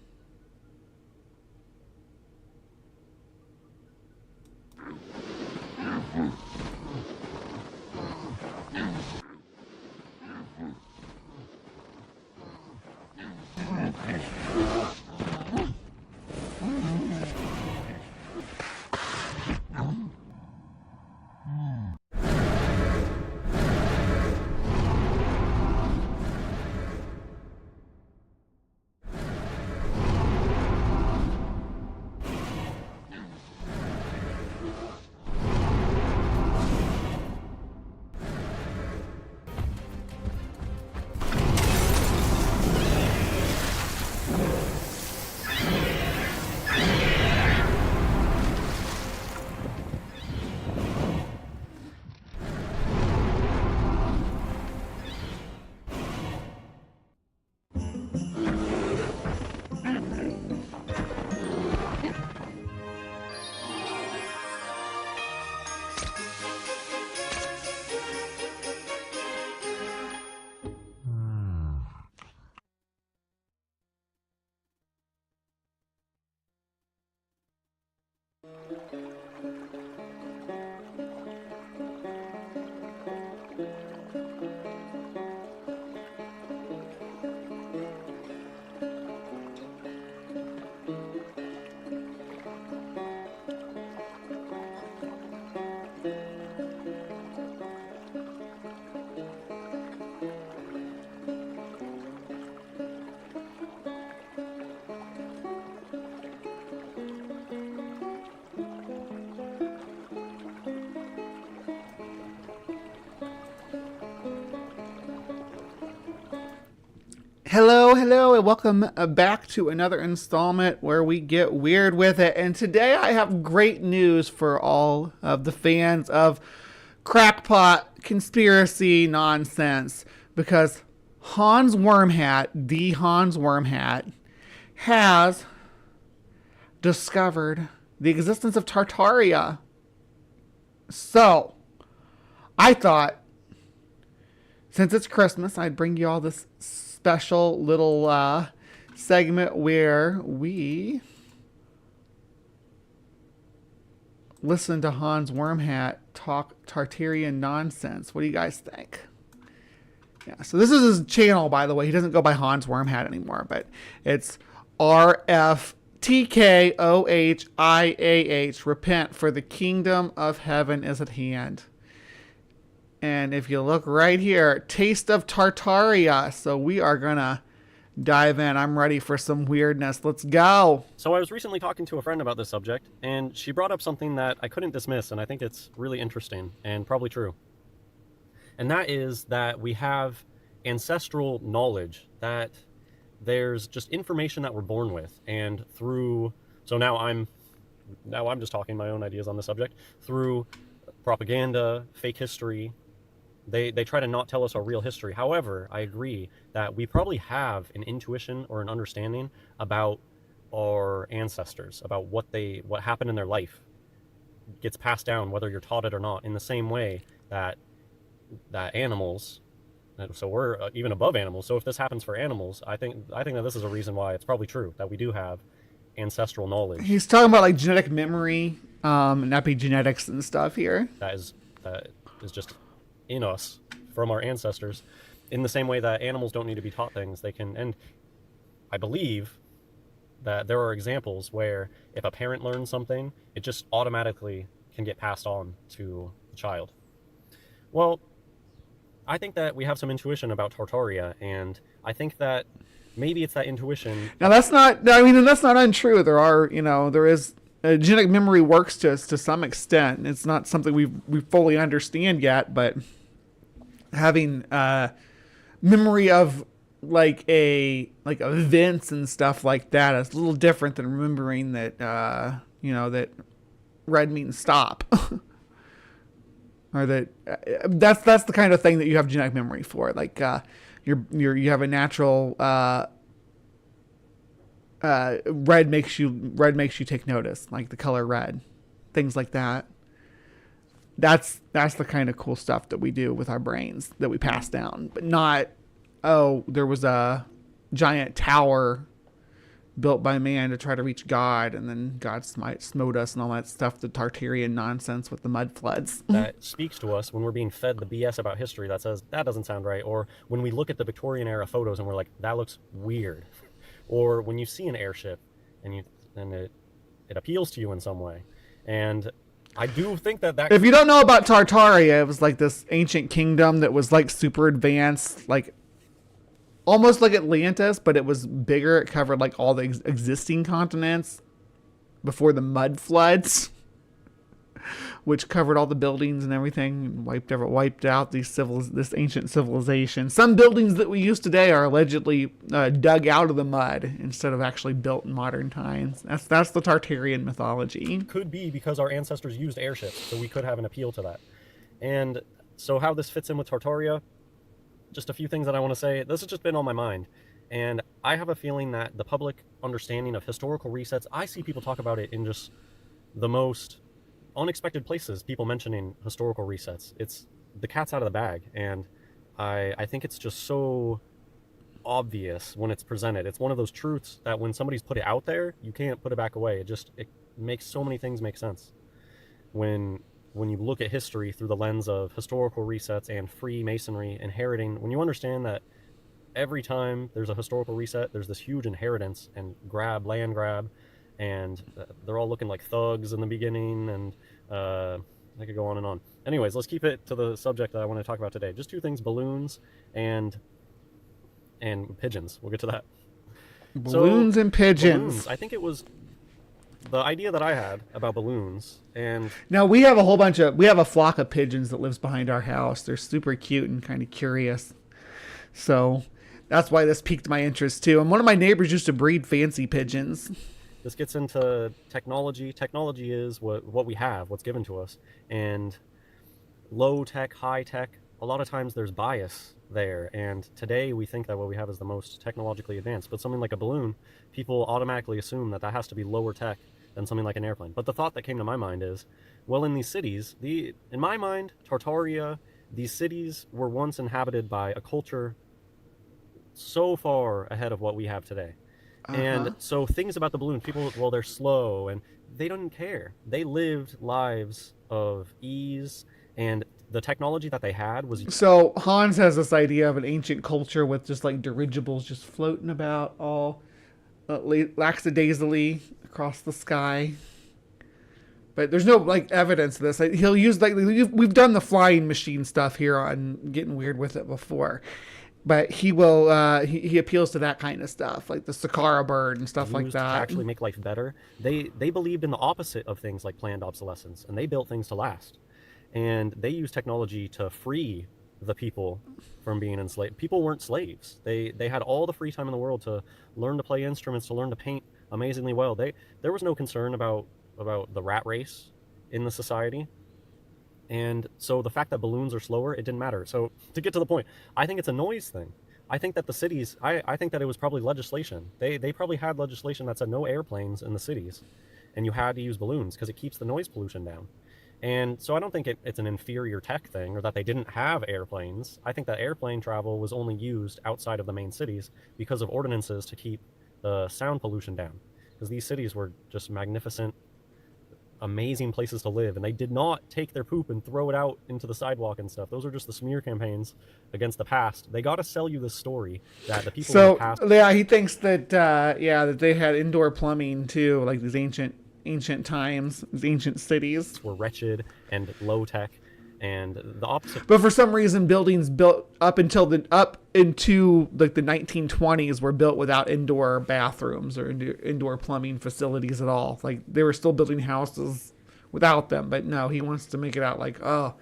Hello, and welcome back to another installment where we get weird with it. And today I have great news for all of the fans of crackpot conspiracy nonsense, because Hans Wormhat, the Hans Wormhat, has discovered the existence of Tartaria. So, I thought, since it's Christmas, I'd bring you all this special little segment where we listen to Hans Wormhat talk Tartarian nonsense. What do you guys think? Yeah, so this is his channel, by the way. He doesn't go by Hans Wormhat anymore, but it's RFTAR. TKOHIAH. Repent, for the kingdom of heaven is at hand. And if you look right here, taste of Tartaria. So we are going to dive in. I'm ready for some weirdness. Let's go. So I was recently talking to a friend about this subject, and she brought up something that I couldn't dismiss, and I think it's really interesting and probably true. And that is that we have ancestral knowledge, that there's just information that we're born with, and through, so now I'm just talking my own ideas on the subject, through propaganda, fake history, they try to not tell us our real history. However, I agree that we probably have an intuition or an understanding about our ancestors, about what happened in their life. It gets passed down whether you're taught it or not, in the same way that animals, so we're even above animals. So if this happens for animals, I think that this is a reason why it's probably true that we do have ancestral knowledge. He's talking about like genetic memory, and epigenetics and stuff here. That is just in us from our ancestors, in the same way that animals don't need to be taught things. They can, and I believe that there are examples where if a parent learns something, it just automatically can get passed on to the child. Well, I think that we have some intuition about Tartaria, and I think that maybe it's that intuition. Now that's not untrue. There is genetic memory works to some extent. It's not something we fully understand yet, but having memory of like events and stuff like that is a little different than remembering that that red means stop. Or that's the kind of thing that you have genetic memory for. Like you have a natural red makes you take notice, like the color red, things like that. That's the kind of cool stuff that we do with our brains that we pass down, but not, oh, there was a giant tower built by man to try to reach God, and then God smote us and all that stuff, the Tartarian nonsense with the mud floods. That speaks to us when we're being fed the BS about history that says that doesn't sound right, or when we look at the Victorian era photos and we're like, that looks weird, or when you see an airship and it appeals to you in some way. And I do think that if you don't know about Tartaria, it was like this ancient kingdom that was like super advanced, like almost like Atlantis, but it was bigger. It covered like all the existing continents before the mud floods, which covered all the buildings and everything, and wiped out this ancient civilization. Some buildings that we use today are allegedly dug out of the mud instead of actually built in modern times. That's the Tartarian mythology. Could be because our ancestors used airships, so we could have an appeal to that. And so how this fits in with Tartaria, just a few things that I want to say. This has just been on my mind. And I have a feeling that the public understanding of historical resets, I see people talk about it in just the most unexpected places, people mentioning historical resets. It's the cat's out of the bag, and I think it's just so obvious when it's presented. It's one of those truths that when somebody's put it out there, you can't put it back away. It makes so many things make sense when you look at history through the lens of historical resets and Freemasonry inheriting. When you understand that every time there's a historical reset, there's this huge inheritance and land grab, and they're all looking like thugs in the beginning, and I could go on and on. Anyways, let's keep it to the subject that I want to talk about today. Just two things: balloons and pigeons. We'll get to that. Balloons and pigeons. Balloons. I think it was the idea that I had about balloons. And now we have a flock of pigeons that lives behind our house. They're super cute and kind of curious. So that's why this piqued my interest too. And one of my neighbors used to breed fancy pigeons. This gets into technology. Technology is what we have, what's given to us. And low tech, high tech, a lot of times there's bias there. And today we think that what we have is the most technologically advanced. But something like a balloon, people automatically assume that has to be lower tech than something like an airplane. But the thought that came to my mind is, well, in these cities, in my mind, Tartaria, these cities were once inhabited by a culture so far ahead of what we have today. And so things about the balloon, people, well, they're slow, and they don't care. They lived lives of ease, and the technology that they had was... So Hans has this idea of an ancient culture with just like dirigibles just floating about all lackadaisically across the sky. But there's no like evidence of this. Like, he'll use like we've done the flying machine stuff here on Getting Weird with It before, but he will he appeals to that kind of stuff, like the Sakara bird and stuff like that. To actually make life better. They believed in the opposite of things like planned obsolescence, and they built things to last. And they used technology to free the people from being enslaved. People weren't slaves. They had all the free time in the world to learn to play instruments, to learn to paint amazingly well. There was no concern about the rat race in the society. And so the fact that balloons are slower, it didn't matter. So to get to the point, I think it's a noise thing. I think that the cities, I think that it was probably legislation. They probably had legislation that said no airplanes in the cities, and you had to use balloons because it keeps the noise pollution down. And so I don't think it's an inferior tech thing or that they didn't have airplanes. I think that airplane travel was only used outside of the main cities because of ordinances to keep the sound pollution down. Because these cities were just magnificent, amazing places to live, and they did not take their poop and throw it out into the sidewalk and stuff. Those are just the smear campaigns against the past. They got to sell you this story that the people in the past... Yeah, he thinks that that they had indoor plumbing too, like these ancient times, these ancient cities were wretched and low tech, and the opposite. But for some reason, buildings built up into like the 1920s were built without indoor bathrooms or indoor plumbing facilities at all. Like they were still building houses without them. But no, he wants to make it out like, oh,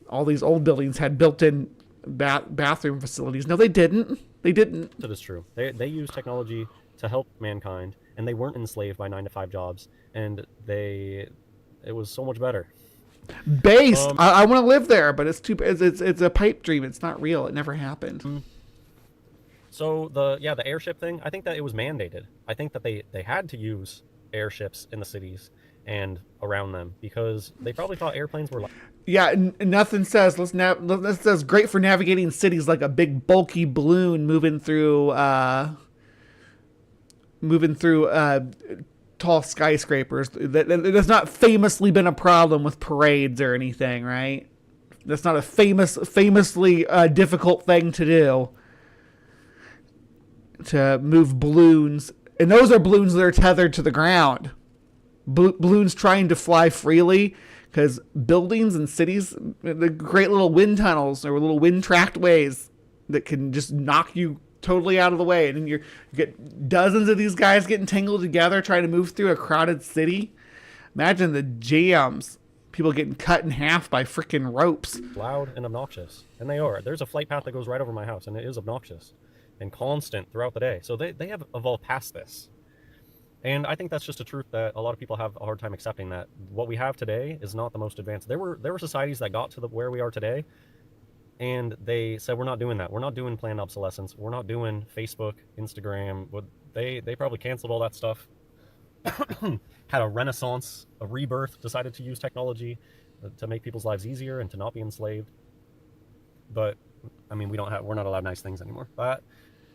all these old buildings had built-in bathroom facilities. No, they didn't. They didn't. That is true. They used technology to help mankind, and they weren't enslaved by 9-to-5 jobs, and it was so much better. Base. I want to live there, but it's it's a pipe dream. It's not real. It never happened. So the airship thing, I think that it was mandated. I think that they had to use airships in the cities and around them because they probably thought airplanes were nothing says this says great for navigating cities like a big bulky balloon moving through tall skyscrapers. That's not famously been a problem with parades or anything, right? That's not a famously difficult thing to do, to move balloons. And those are balloons that are tethered to the ground. Balloons trying to fly freely, because buildings and cities, the great little wind tunnels or little wind tracked ways that can just knock you totally out of the way, and then you get dozens of these guys getting tangled together trying to move through a crowded city. Imagine the jams, people getting cut in half by freaking ropes. Loud and obnoxious, and they are. There's a flight path that goes right over my house, and it is obnoxious and constant throughout the day. So they have evolved past this, and I think that's just a truth that a lot of people have a hard time accepting, that what we have today is not the most advanced. There were societies that got to where we are today, and they said, we're not doing that. We're not doing planned obsolescence. We're not doing Facebook, Instagram. They probably canceled all that stuff. Had a renaissance, a rebirth, decided to use technology to make people's lives easier and to not be enslaved. But, I mean, we're not allowed nice things anymore. But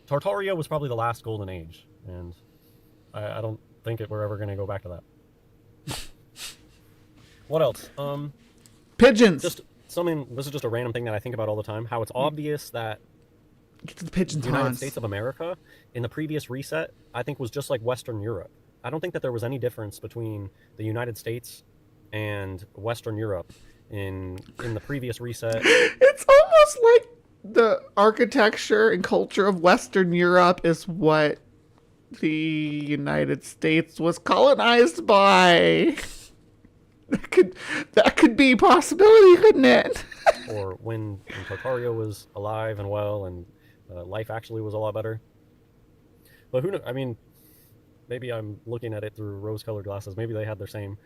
Tartaria was probably the last golden age, and I don't think we're ever going to go back to that. What else? Pigeons. This is just a random thing that I think about all the time, how it's obvious that get to the pigeon the United States of America in the previous reset, I think, was just like Western Europe. I don't think that there was any difference between the United States and Western Europe in the previous reset. It's almost like the architecture and culture of Western Europe is what the United States was colonized by. That could be a possibility, couldn't it? Or when Tartaria was alive and well, and life actually was a lot better. But who knows? I mean, maybe I'm looking at it through rose-colored glasses. Maybe they had the same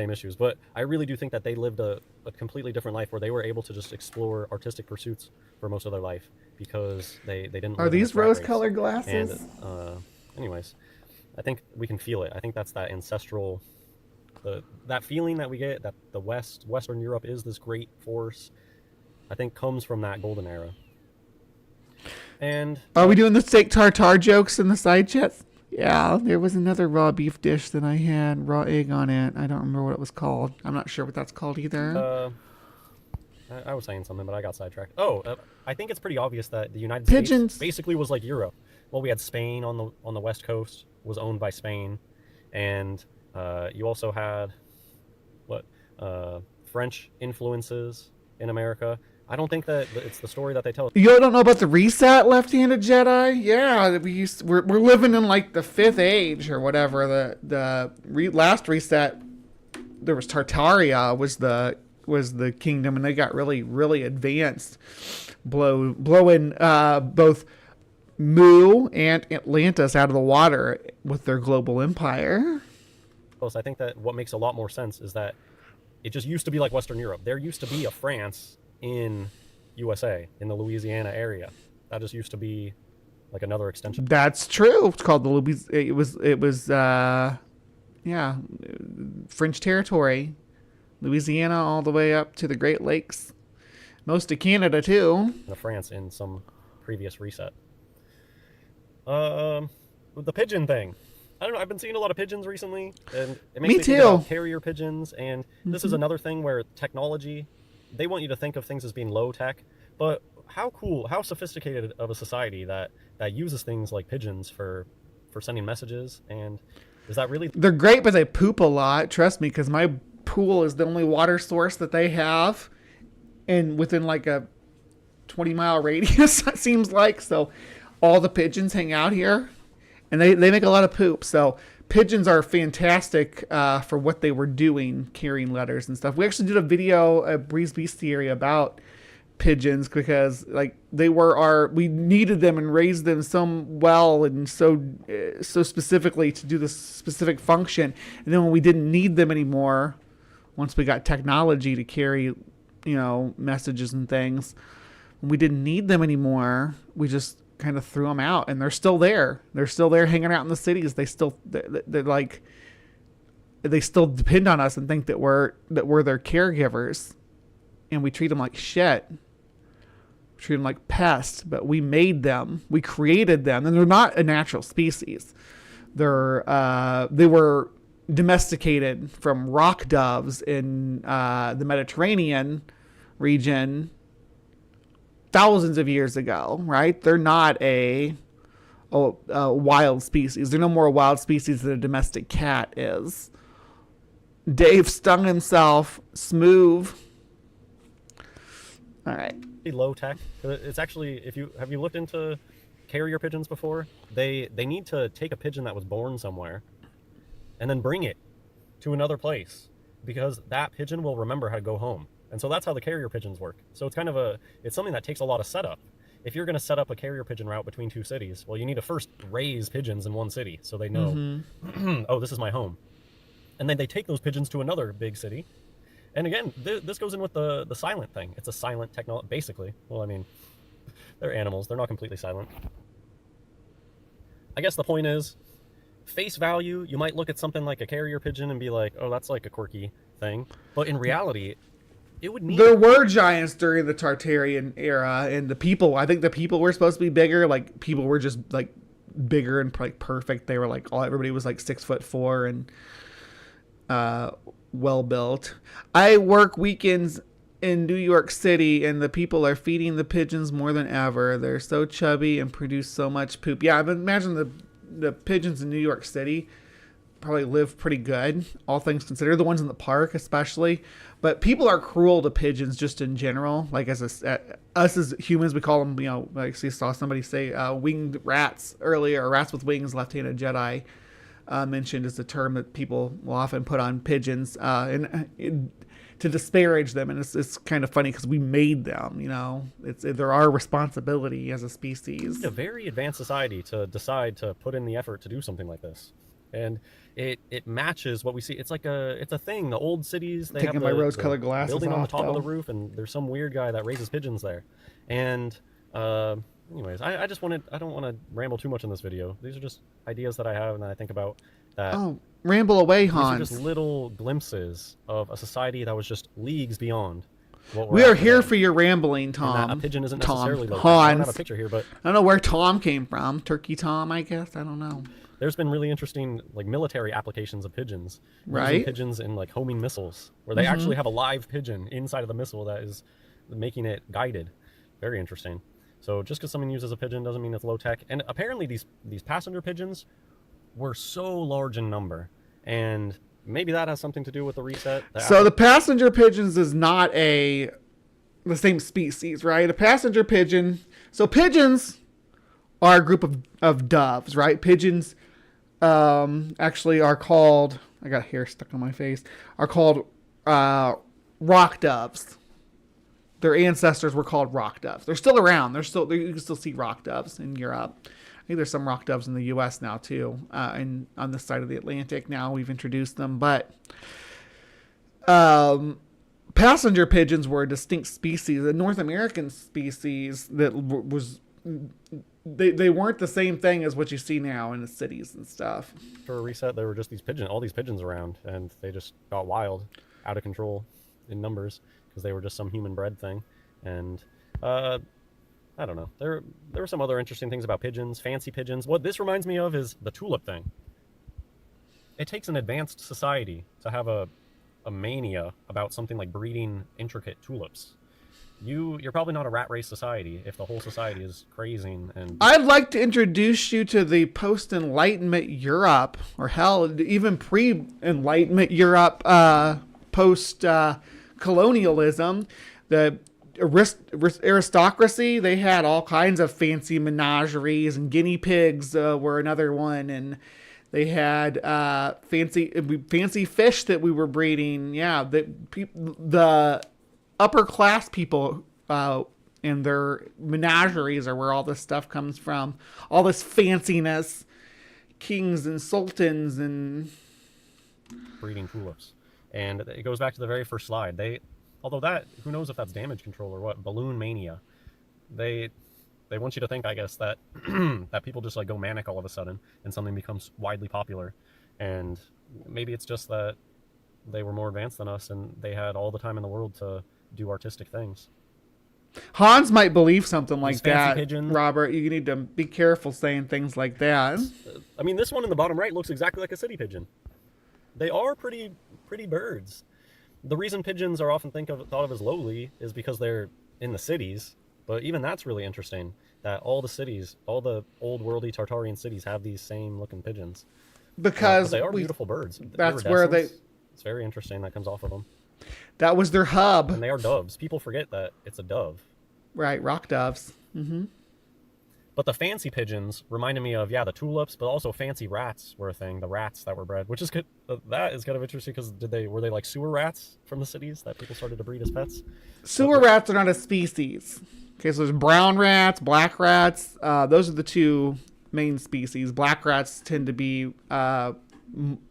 issues. But I really do think that they lived a completely different life, where they were able to just explore artistic pursuits for most of their life because they didn't. Are these rose-colored glasses? And, anyways, I think we can feel it. I think that's that ancestral. That feeling that we get, that the Western Europe is this great force, I think comes from that golden era. And are we doing the steak tartare jokes in the side chats? Yeah, there was another raw beef dish that I had raw egg on it. I don't remember what it was called. I'm not sure what that's called either. I was saying something, but I got sidetracked. I think it's pretty obvious that the United Pigeons. States basically was like Europe. Well, we had Spain on the west coast, was owned by Spain, and you also had French influences in America. I don't think that it's the story that they tell. You don't know about the reset, left-handed Jedi? Yeah, we're living in like the 5th age or whatever. The last reset, there was Tartaria was the kingdom, and they got really advanced, blowing both Mu and Atlantis out of the water with their global empire. I think that what makes a lot more sense is that it just used to be like Western Europe. There used to be a France in USA, in the Louisiana area. That just used to be like another extension. That's true. It's called the It was French territory, Louisiana all the way up to the Great Lakes, most of Canada too. France in some previous reset. The pigeon thing. I don't know. I've been seeing a lot of pigeons recently, and it makes me think about carrier pigeons. And this is another thing where technology, they want you to think of things as being low tech, but how cool, how sophisticated of a society that uses things like pigeons for sending messages. And is that really? They're great, but they poop a lot. Trust me, because my pool is the only water source that they have, and within like a 20-mile radius, it seems like. So all the pigeons hang out here. And they make a lot of poop. So pigeons are fantastic for what they were doing, carrying letters and stuff. We actually did a video at Breeze Bestiary about pigeons because like we needed them and raised them so well and so specifically to do this specific function. And then when we didn't need them anymore, once we got technology to carry, messages and things, when we didn't need them anymore, we just kind of threw them out, and they're still there. They're still there hanging out in the cities. They still depend on us and think that we're their caregivers, and we treat them like shit. We treat them like pests, but we made them. We created them, and they're not a natural species. They were domesticated from rock doves in the Mediterranean region thousands of years ago, right? They're not a wild species. They're no more a wild species than a domestic cat is. Dave stung himself. Smooth. All right. Low tech. It's actually, have you looked into carrier pigeons before? They need to take a pigeon that was born somewhere and then bring it to another place, because that pigeon will remember how to go home. And so that's how the carrier pigeons work. So it's it's something that takes a lot of setup. If you're going to set up a carrier pigeon route between two cities, well, you need to first raise pigeons in one city so they know, oh, this is my home. And then they take those pigeons to another big city. And again, this goes in with the silent thing. It's a silent technology, basically. Well, I mean, they're animals. They're not completely silent. I guess the point is, face value, you might look at something like a carrier pigeon and be like, oh, that's like a quirky thing. But in reality, there were giants during the Tartarian era, and I think the people were supposed to be bigger. Like, people were just like bigger and like perfect. They were like, everybody was like 6'4" and well built. I work weekends in New York City, and the people are feeding the pigeons more than ever. They're so chubby and produce so much poop. Yeah, I imagine the pigeons in New York City probably live pretty good, all things considered. The ones in the park, especially. But people are cruel to pigeons just in general. Like us as humans, we call them, like I saw somebody say winged rats earlier, or rats with wings, left-handed Jedi mentioned as a term that people will often put on pigeons and to disparage them. And it's kind of funny because we made them, they're our responsibility as a species. It's a very advanced society to decide to put in the effort to do something like this. And it matches what we see. It's a thing. The old cities, they have my rose-colored glasses building on the top of the roof, and there's some weird guy that raises pigeons there. And anyways, I don't want to ramble too much in this video. These are just ideas that I have and that I think about. Ramble away, Hans. These are just little glimpses of a society that was just leagues beyond. We are here for your rambling, Tom. A pigeon isn't necessarily low. Hans. I don't have a picture here, but I don't know where Tom came from. Turkey Tom, I guess. I don't know. There's been really interesting military applications of pigeons. Right. Using pigeons in homing missiles, where they actually have a live pigeon inside of the missile that is making it guided. Very interesting. So just because someone uses a pigeon doesn't mean it's low tech. And apparently these passenger pigeons were so large in number, and maybe that has something to do with the reset. So the passenger pigeons is not the same species, right? A passenger pigeon. So pigeons are a group of doves, right? Pigeons actually are called, I got hair stuck on my face, are called rock doves. Their ancestors were called rock doves. They're still around. You can still see rock doves in Europe. I think there's some rock doves in the U.S. now too, and on this side of the Atlantic now we've introduced them. But passenger pigeons were a distinct species, a North American species that was. They weren't the same thing as what you see now in the cities and stuff. For a reset, there were just all these pigeons around, and they just got wild, out of control in numbers, because they were just some human bred thing. And I don't know. There were some other interesting things about pigeons, fancy pigeons. What this reminds me of is the tulip thing. It takes an advanced society to have a mania about something like breeding intricate tulips. You're probably not a rat race society if the whole society is crazing. And I'd like to introduce you to the post-Enlightenment Europe, or hell, even pre-Enlightenment Europe, post-colonialism. The aristocracy, they had all kinds of fancy menageries, and guinea pigs were another one, and they had fancy fish that we were breeding. Yeah, the upper class people and their menageries are where all this stuff comes from. All this fanciness, kings and sultans and breeding tulips. And it goes back to the very first slide. Although who knows if that's damage control or what, balloon mania. They want you to think, I guess, that that people just like go manic all of a sudden and something becomes widely popular. And maybe it's just that they were more advanced than us and they had all the time in the world to do artistic things. Hans might believe something like that, pigeons. Robert. You need to be careful saying things like that. I mean, this one in the bottom right looks exactly like a city pigeon. They are pretty birds. The reason pigeons are often thought of as lowly is because they're in the cities, but even that's really interesting, that all the old worldy Tartarian cities have these same looking pigeons. Because they are beautiful birds. That's where it's very interesting that comes off of them. That was their hub. And they are doves. People forget that it's a dove. Right, rock doves. Mm-hmm. But the fancy pigeons reminded me of, the tulips, but also fancy rats were a thing, the rats that were bred, which is good. That is kind of interesting because were they like sewer rats from the cities that people started to breed as pets? Sewer rats are not a species. Okay, so there's brown rats, black rats. Those are the two main species. Black rats tend to be to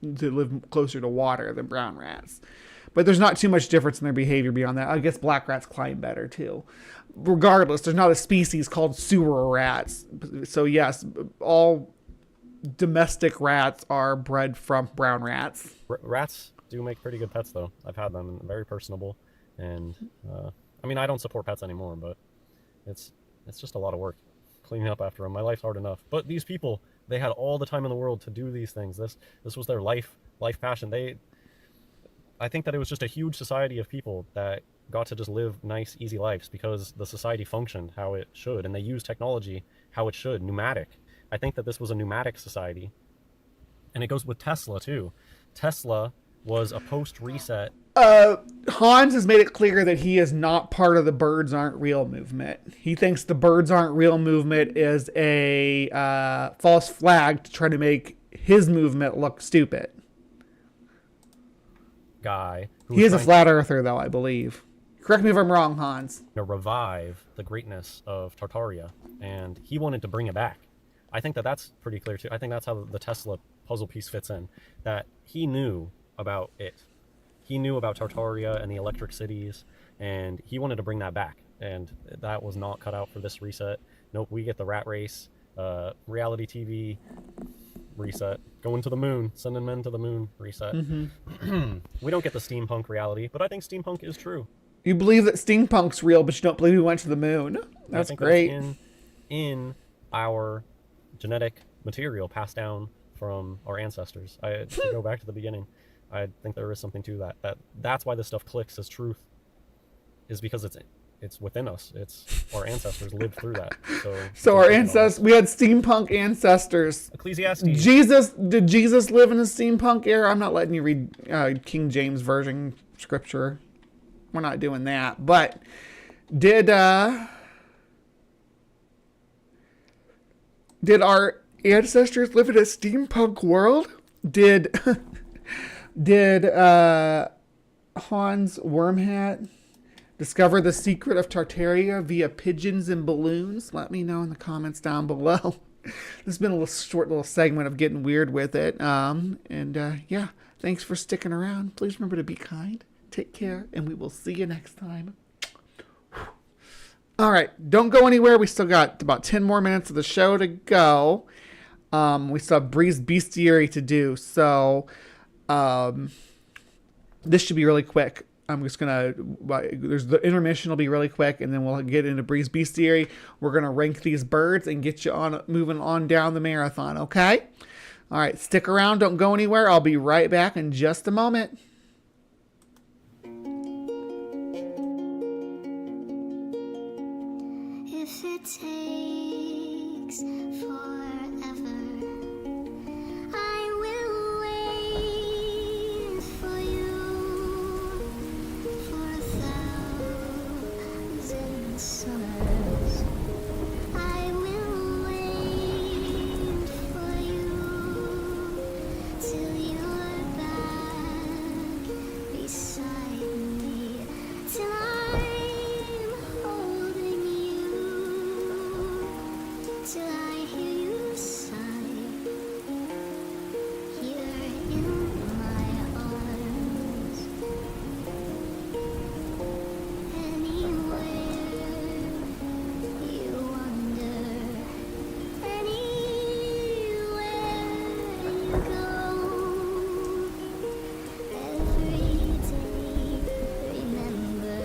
live closer to water than brown rats. But there's not too much difference in their behavior beyond that. I guess black rats climb better too. Regardless, there's not a species called sewer rats. So yes, all domestic rats are bred from brown rats. Rats do make pretty good pets though. I've had them, and very personable. And I mean, I don't support pets anymore, but it's just a lot of work cleaning up after them. My life's hard enough. But these people, they had all the time in the world to do these things. This was their life passion. I think that it was just a huge society of people that got to just live nice, easy lives because the society functioned how it should, and they used technology how it should, pneumatic. I think that this was a pneumatic society. And it goes with Tesla, too. Tesla was a post-reset. Hans has made it clear that he is not part of the birds aren't real movement. He thinks the birds aren't real movement is a false flag to try to make his movement look stupid. Guy. He is a flat earther, though, I believe. Correct me if I'm wrong, Hans. To revive the greatness of Tartaria, and he wanted to bring it back. I think that that's pretty clear, too. I think that's how the Tesla puzzle piece fits in, that he knew about it. He knew about Tartaria and the electric cities, and he wanted to bring that back, and that was not cut out for this reset. Nope, we get the rat race, reality TV reset, going to the moon, sending men to the moon reset. Mm-hmm. We don't get the steampunk reality, but I think steampunk is true. You believe that steampunk's real, but you don't believe we went to the moon. That's great. In our genetic material passed down from our ancestors. To go back to the beginning, I think there is something to that. That's why this stuff clicks as truth, is because it's within us. It's our ancestors lived through that. So our ancestors, we had steampunk ancestors. Ecclesiastes. Did Jesus live in a steampunk era? I'm not letting you read King James Version scripture. We're not doing that. But did our ancestors live in a steampunk world? Did Hans Wormhat discover the secret of Tartaria via pigeons and balloons? Let me know in the comments down below. This has been a short little segment of getting weird with it. Yeah, thanks for sticking around. Please remember to be kind, take care, and we will see you next time. All right, don't go anywhere. We still got about 10 more minutes of the show to go. We still have Bree's Bestiary to do, so this should be really quick. I'm just gonna, the intermission will be really quick, and then we'll get into Bree's Bestiary. We're gonna rank these birds and get you on moving on down the marathon, okay? All right, stick around, don't go anywhere. I'll be right back in just a moment. If it takes forever, I will wait for you for 1,000 summers. I will wait for you till you're back beside me, till I'm holding you, till I hear you sigh here in my arms. Anywhere you wander, anywhere you go, every day remember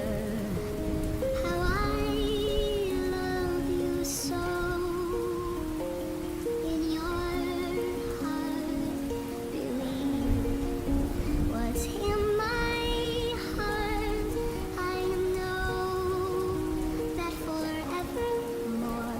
how I love you so. In your heart, believe what's in my heart. I know that forevermore.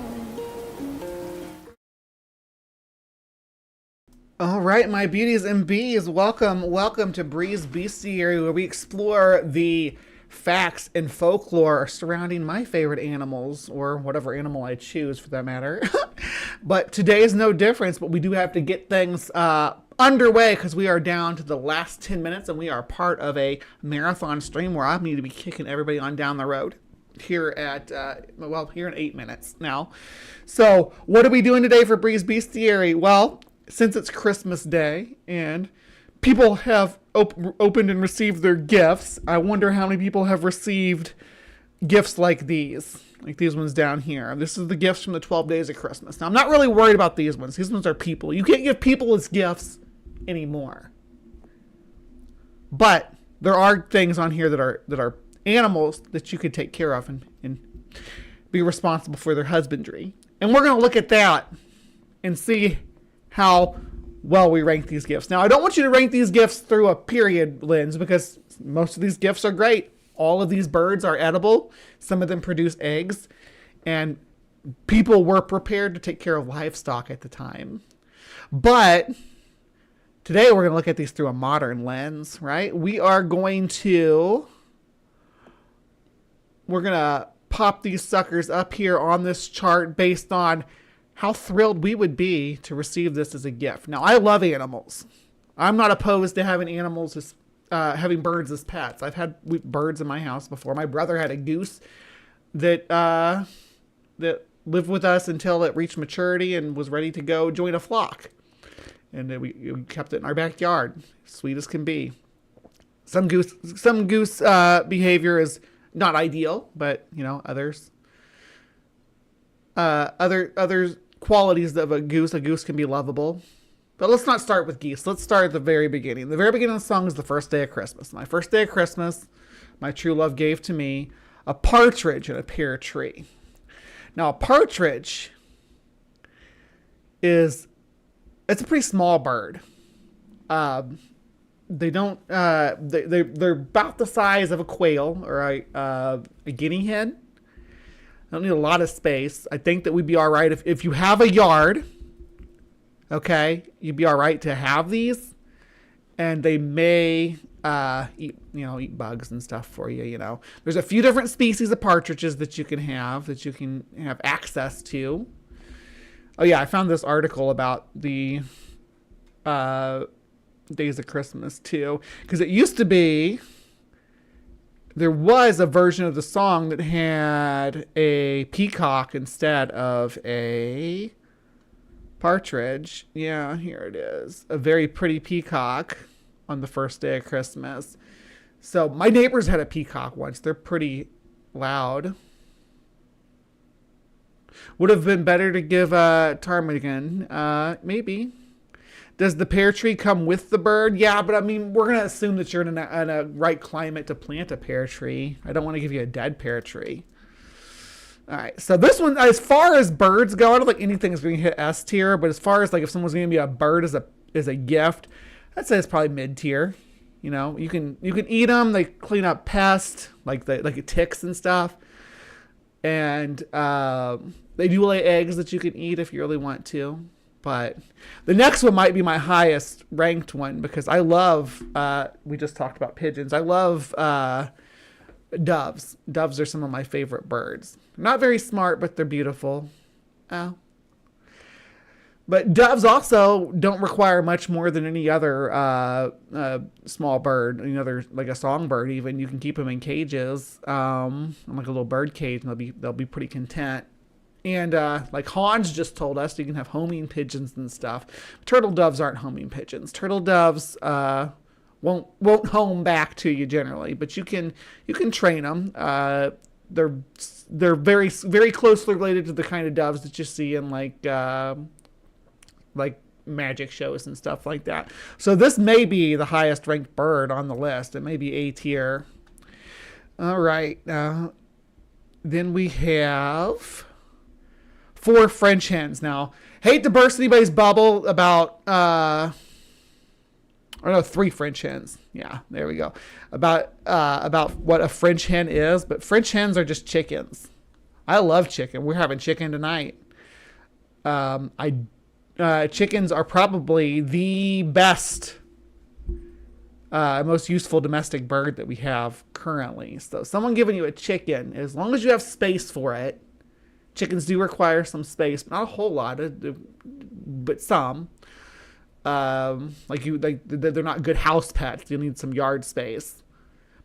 All right, my beauties and bees, welcome to Bree's Bestiary, where we explore the facts and folklore surrounding my favorite animals, or whatever animal I choose for that matter. But today is no difference, but we do have to get things underway because we are down to the last 10 minutes, and we are part of a marathon stream where I need to be kicking everybody on down the road here at, here in 8 minutes now. So what are we doing today for Bree's Bestiary? Well, since it's Christmas Day and people have opened and received their gifts, I wonder how many people have received gifts like these ones down here. This is the gifts from the 12 Days of Christmas. Now, I'm not really worried about these ones. These ones are people. You can't give people as gifts anymore. But there are things on here that are animals that you could take care of and be responsible for their husbandry. And we're going to look at that and see how well we rank these gifts. Now, I don't want you to rank these gifts through a period lens because most of these gifts are great. All of these birds are edible. Some of them produce eggs. And people were prepared to take care of livestock at the time. But today we're going to look at these through a modern lens, right? We're going to pop these suckers up here on this chart based on how thrilled we would be to receive this as a gift. Now, I love animals. I'm not opposed to having animals as having birds as pets. I've had birds in my house before. My brother had a goose that lived with us until it reached maturity and was ready to go join a flock. And we kept it in our backyard, sweet as can be. Some goose behavior is not ideal, but others. Other qualities of a goose can be lovable. But let's not start with geese. Let's start at the very beginning. The very beginning of the song is the first day of Christmas. My first day of Christmas, my true love gave to me a partridge in a pear tree. Now, a partridge it's a pretty small bird. They're about the size of a quail or a guinea hen. I don't need a lot of space. I think that we'd be all right if you have a yard. Okay, you'd be all right to have these, and they may eat bugs and stuff for you. You know, there's a few different species of partridges that you can have access to. Oh yeah, I found this article about the Days of Christmas too, because it used to be there was a version of the song that had a peacock instead of a partridge. Yeah, here it is. A very pretty peacock on the first day of Christmas. So my neighbors had a peacock once. They're pretty loud. Would have been better to give a ptarmigan. Maybe. Does the pear tree come with the bird? Yeah, but I mean, we're going to assume that you're in a right climate to plant a pear tree. I don't want to give you a dead pear tree. All right, so this one, as far as birds go, I don't think anything is going to hit S tier, but as far as like if someone's going to be a bird as a gift, I'd say it's probably mid tier. You know, you can eat them. They clean up pests, like ticks and stuff. And they do lay eggs that you can eat if you really want to. But the next one might be my highest ranked one because I love, we just talked about pigeons. I love doves. Doves are some of my favorite birds. They're not very smart, but they're beautiful. Oh. But doves also don't require much more than any other small bird, any other, like a songbird even. You can keep them in cages, like a little bird cage, and they'll be pretty content. And like Hans just told us, you can have homing pigeons and stuff. Turtle doves aren't homing pigeons. Turtle doves won't home back to you generally, but you can train them. They're very very closely related to the kind of doves that you see in like magic shows and stuff like that. So this may be the highest ranked bird on the list. It may be A tier. All right. Then we have 4 French hens. Now, hate to burst anybody's bubble about 3 French hens. Yeah, there we go. About what a French hen is, but French hens are just chickens. I love chicken. We're having chicken tonight. Chickens are probably the best, most useful domestic bird that we have currently. So someone giving you a chicken, as long as you have space for it. Chickens do require some space, not a whole lot, but some. They're not good house pets. You need some yard space.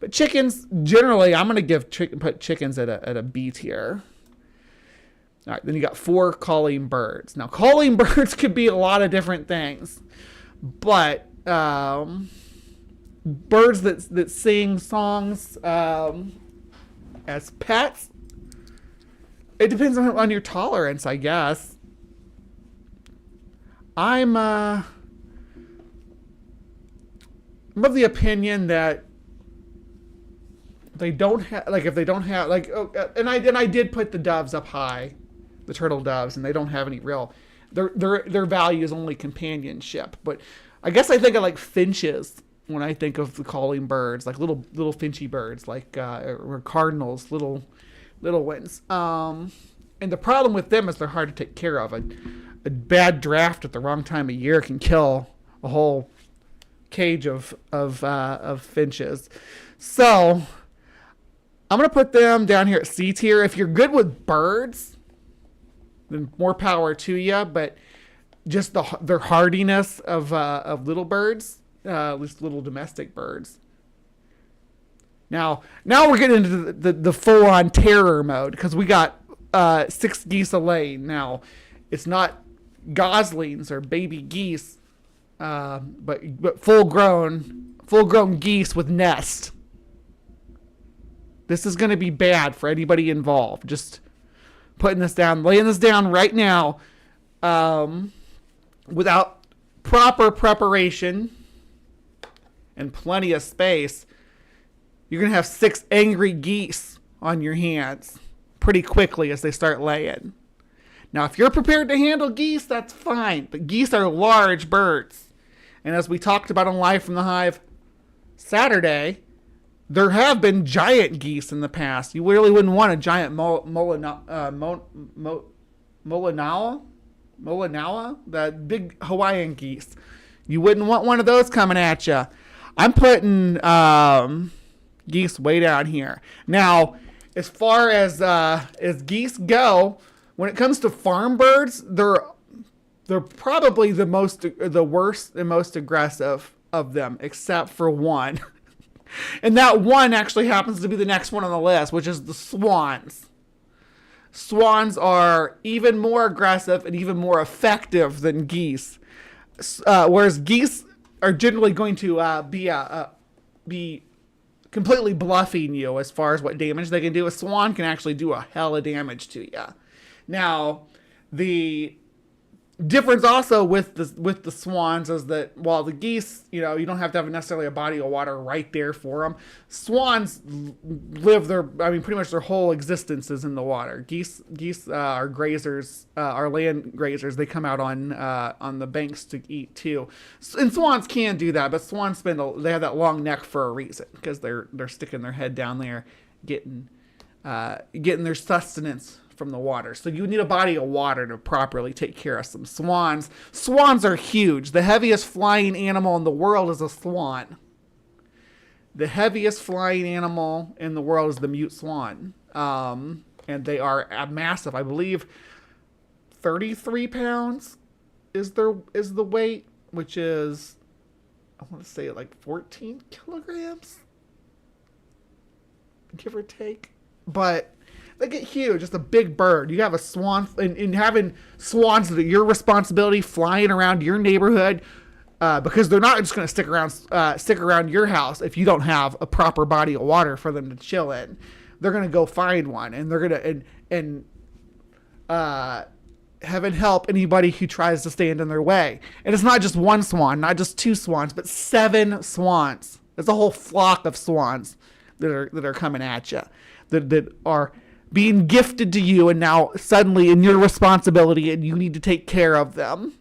But chickens, generally, I'm going to put chickens at a B tier. All right, then you got 4 calling birds. Now, calling birds could be a lot of different things, but birds that sing songs as pets, it depends on your tolerance, I guess. I'm of the opinion that they don't have, like, if they don't have, like, and I did put the doves up high, the turtle doves, and they don't have any real, their value is only companionship. But I guess I think of like finches when I think of the calling birds, like little finchy birds, like or cardinals, little ones. And the problem with them is they're hard to take care of. A bad draft at the wrong time of year can kill a whole cage of finches. So I'm gonna put them down here at C tier. If you're good with birds, then more power to you. But just their hardiness of little birds, at least little domestic birds. Now we're getting into the full-on terror mode because we got 6 geese a laying. Now, it's not goslings or baby geese, but full-grown geese with nest. This is going to be bad for anybody involved. Just laying this down right now, without proper preparation and plenty of space. You're going to have 6 angry geese on your hands pretty quickly as they start laying. Now, if you're prepared to handle geese, that's fine. But geese are large birds. And as we talked about on Live from the Hive Saturday, there have been giant geese in the past. You really wouldn't want a giant Molinawa, that big Hawaiian geese. You wouldn't want one of those coming at you. I'm putting geese way down here. Now, as far as geese go, when it comes to farm birds, they're probably the worst and most aggressive of them, except for one. And that one actually happens to be the next one on the list, which is the swans. Swans are even more aggressive and even more effective than geese. Whereas geese are generally going to be completely bluffing you as far as what damage they can do. A swan can actually do a hell of damage to you. Now, the difference also with the swans is that while the geese, you don't have to have necessarily a body of water right there for them. Swans live pretty much their whole existence is in the water. Geese are grazers, are land grazers. They come out on the banks to eat too. And swans can do that, but swans they have that long neck for a reason, because they're sticking their head down there, getting their sustenance from the water. So you need a body of water to properly take care of some swans. Swans are huge. The heaviest flying animal in the world is a swan. The heaviest flying animal in the world is the mute swan. And they are massive. I believe 33 pounds is the weight, which is, I want to say like 14 kilograms, give or take. But they get huge. It's a big bird. You have a swan, and having swans that are your responsibility flying around your neighborhood, because they're not just going to stick around your house if you don't have a proper body of water for them to chill in. They're going to go find one, and they're going to heaven help anybody who tries to stand in their way. And it's not just one swan, not just 2 swans, but 7 swans. It's a whole flock of swans that are coming at you, that are being gifted to you, and now suddenly in your responsibility, and you need to take care of them.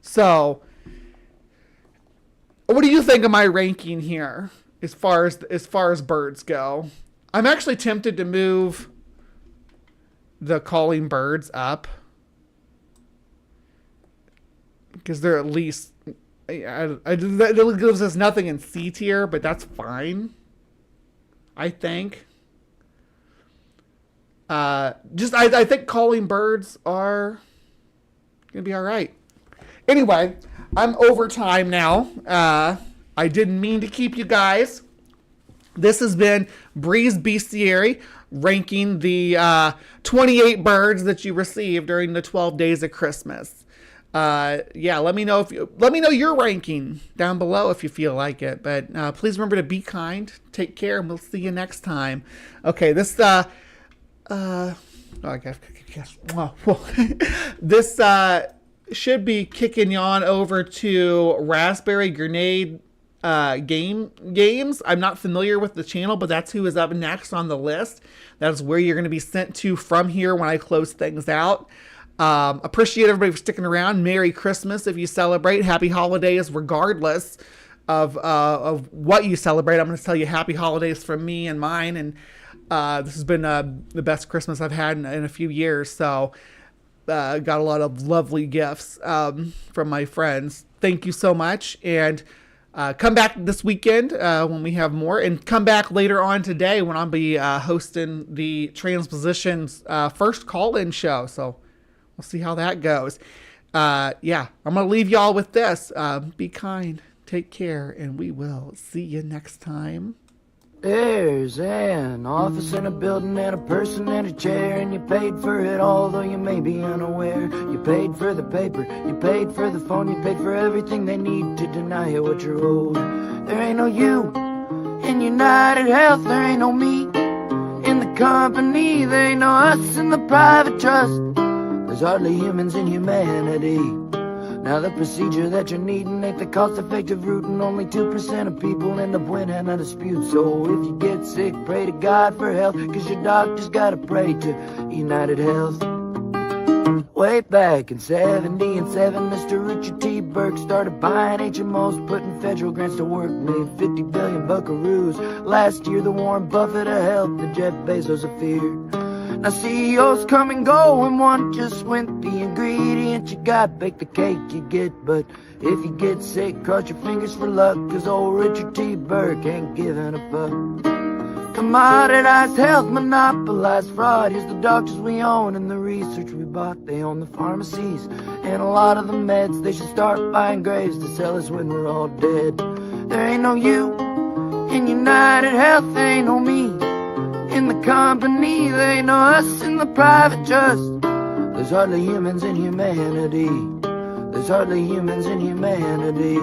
So, what do you think of my ranking here as far as birds go? I'm actually tempted to move the calling birds up, because they're at least, it gives us nothing in C tier, but that's fine, I think. I think calling birds are gonna be all right. Anyway, I'm over time now. I didn't mean to keep you guys. This has been Breeze Bestiary ranking the 28 birds that you received during the 12 days of Christmas. Let me know your ranking down below if you feel like it. But please remember to be kind, take care, and we'll see you next time. Okay, this this should be kicking you on over to Raspberry Grenade games. I'm not familiar with the channel, but that's who is up next on the list. That's where you're going to be sent to from here when I close things out. Appreciate everybody for sticking around. Merry Christmas if you celebrate. Happy holidays regardless of what you celebrate. I'm going to tell you happy holidays from me and mine, and this has been the best Christmas I've had in a few years. So got a lot of lovely gifts from my friends. Thank you so much. And come back this weekend when we have more. And come back later on today when I'll be hosting the Transpositions first call-in show. So we'll see how that goes. I'm going to leave y'all with this. Be kind, take care, and we will see you next time. There's an office and a building and a person and a chair, and you paid for it all, though you may be unaware. You paid for the paper, you paid for the phone, you paid for everything they need to deny you what you're owed. There ain't no you in United Health, there ain't no me in the company, there ain't no us in the private trust. There's hardly humans in humanity. Now the procedure that you're needing ain't the cost-effective route, and only 2% of people end up winning a dispute. So if you get sick, pray to God for health, 'cause your doctor's gotta pray to United Health. Way back in 70 and 7, Mr. Richard T. Burke started buying HMOs, putting federal grants to work, made 50 billion buckaroos. Last year, the Warren Buffett of health, the Jeff Bezos of fear. Now CEOs come and go, and one just went. The ingredient you got, bake the cake you get. But if you get sick, cross your fingers for luck, 'cause old Richard T. Burke ain't giving a fuck. Commoditized health, monopolized fraud. Here's the doctors we own and the research we bought. They own the pharmacies and a lot of the meds. They should start buying graves to sell us when we're all dead. There ain't no you in United Health, there ain't no me in the company, there ain't no us in the private trust. There's hardly humans in humanity. There's hardly humans in humanity.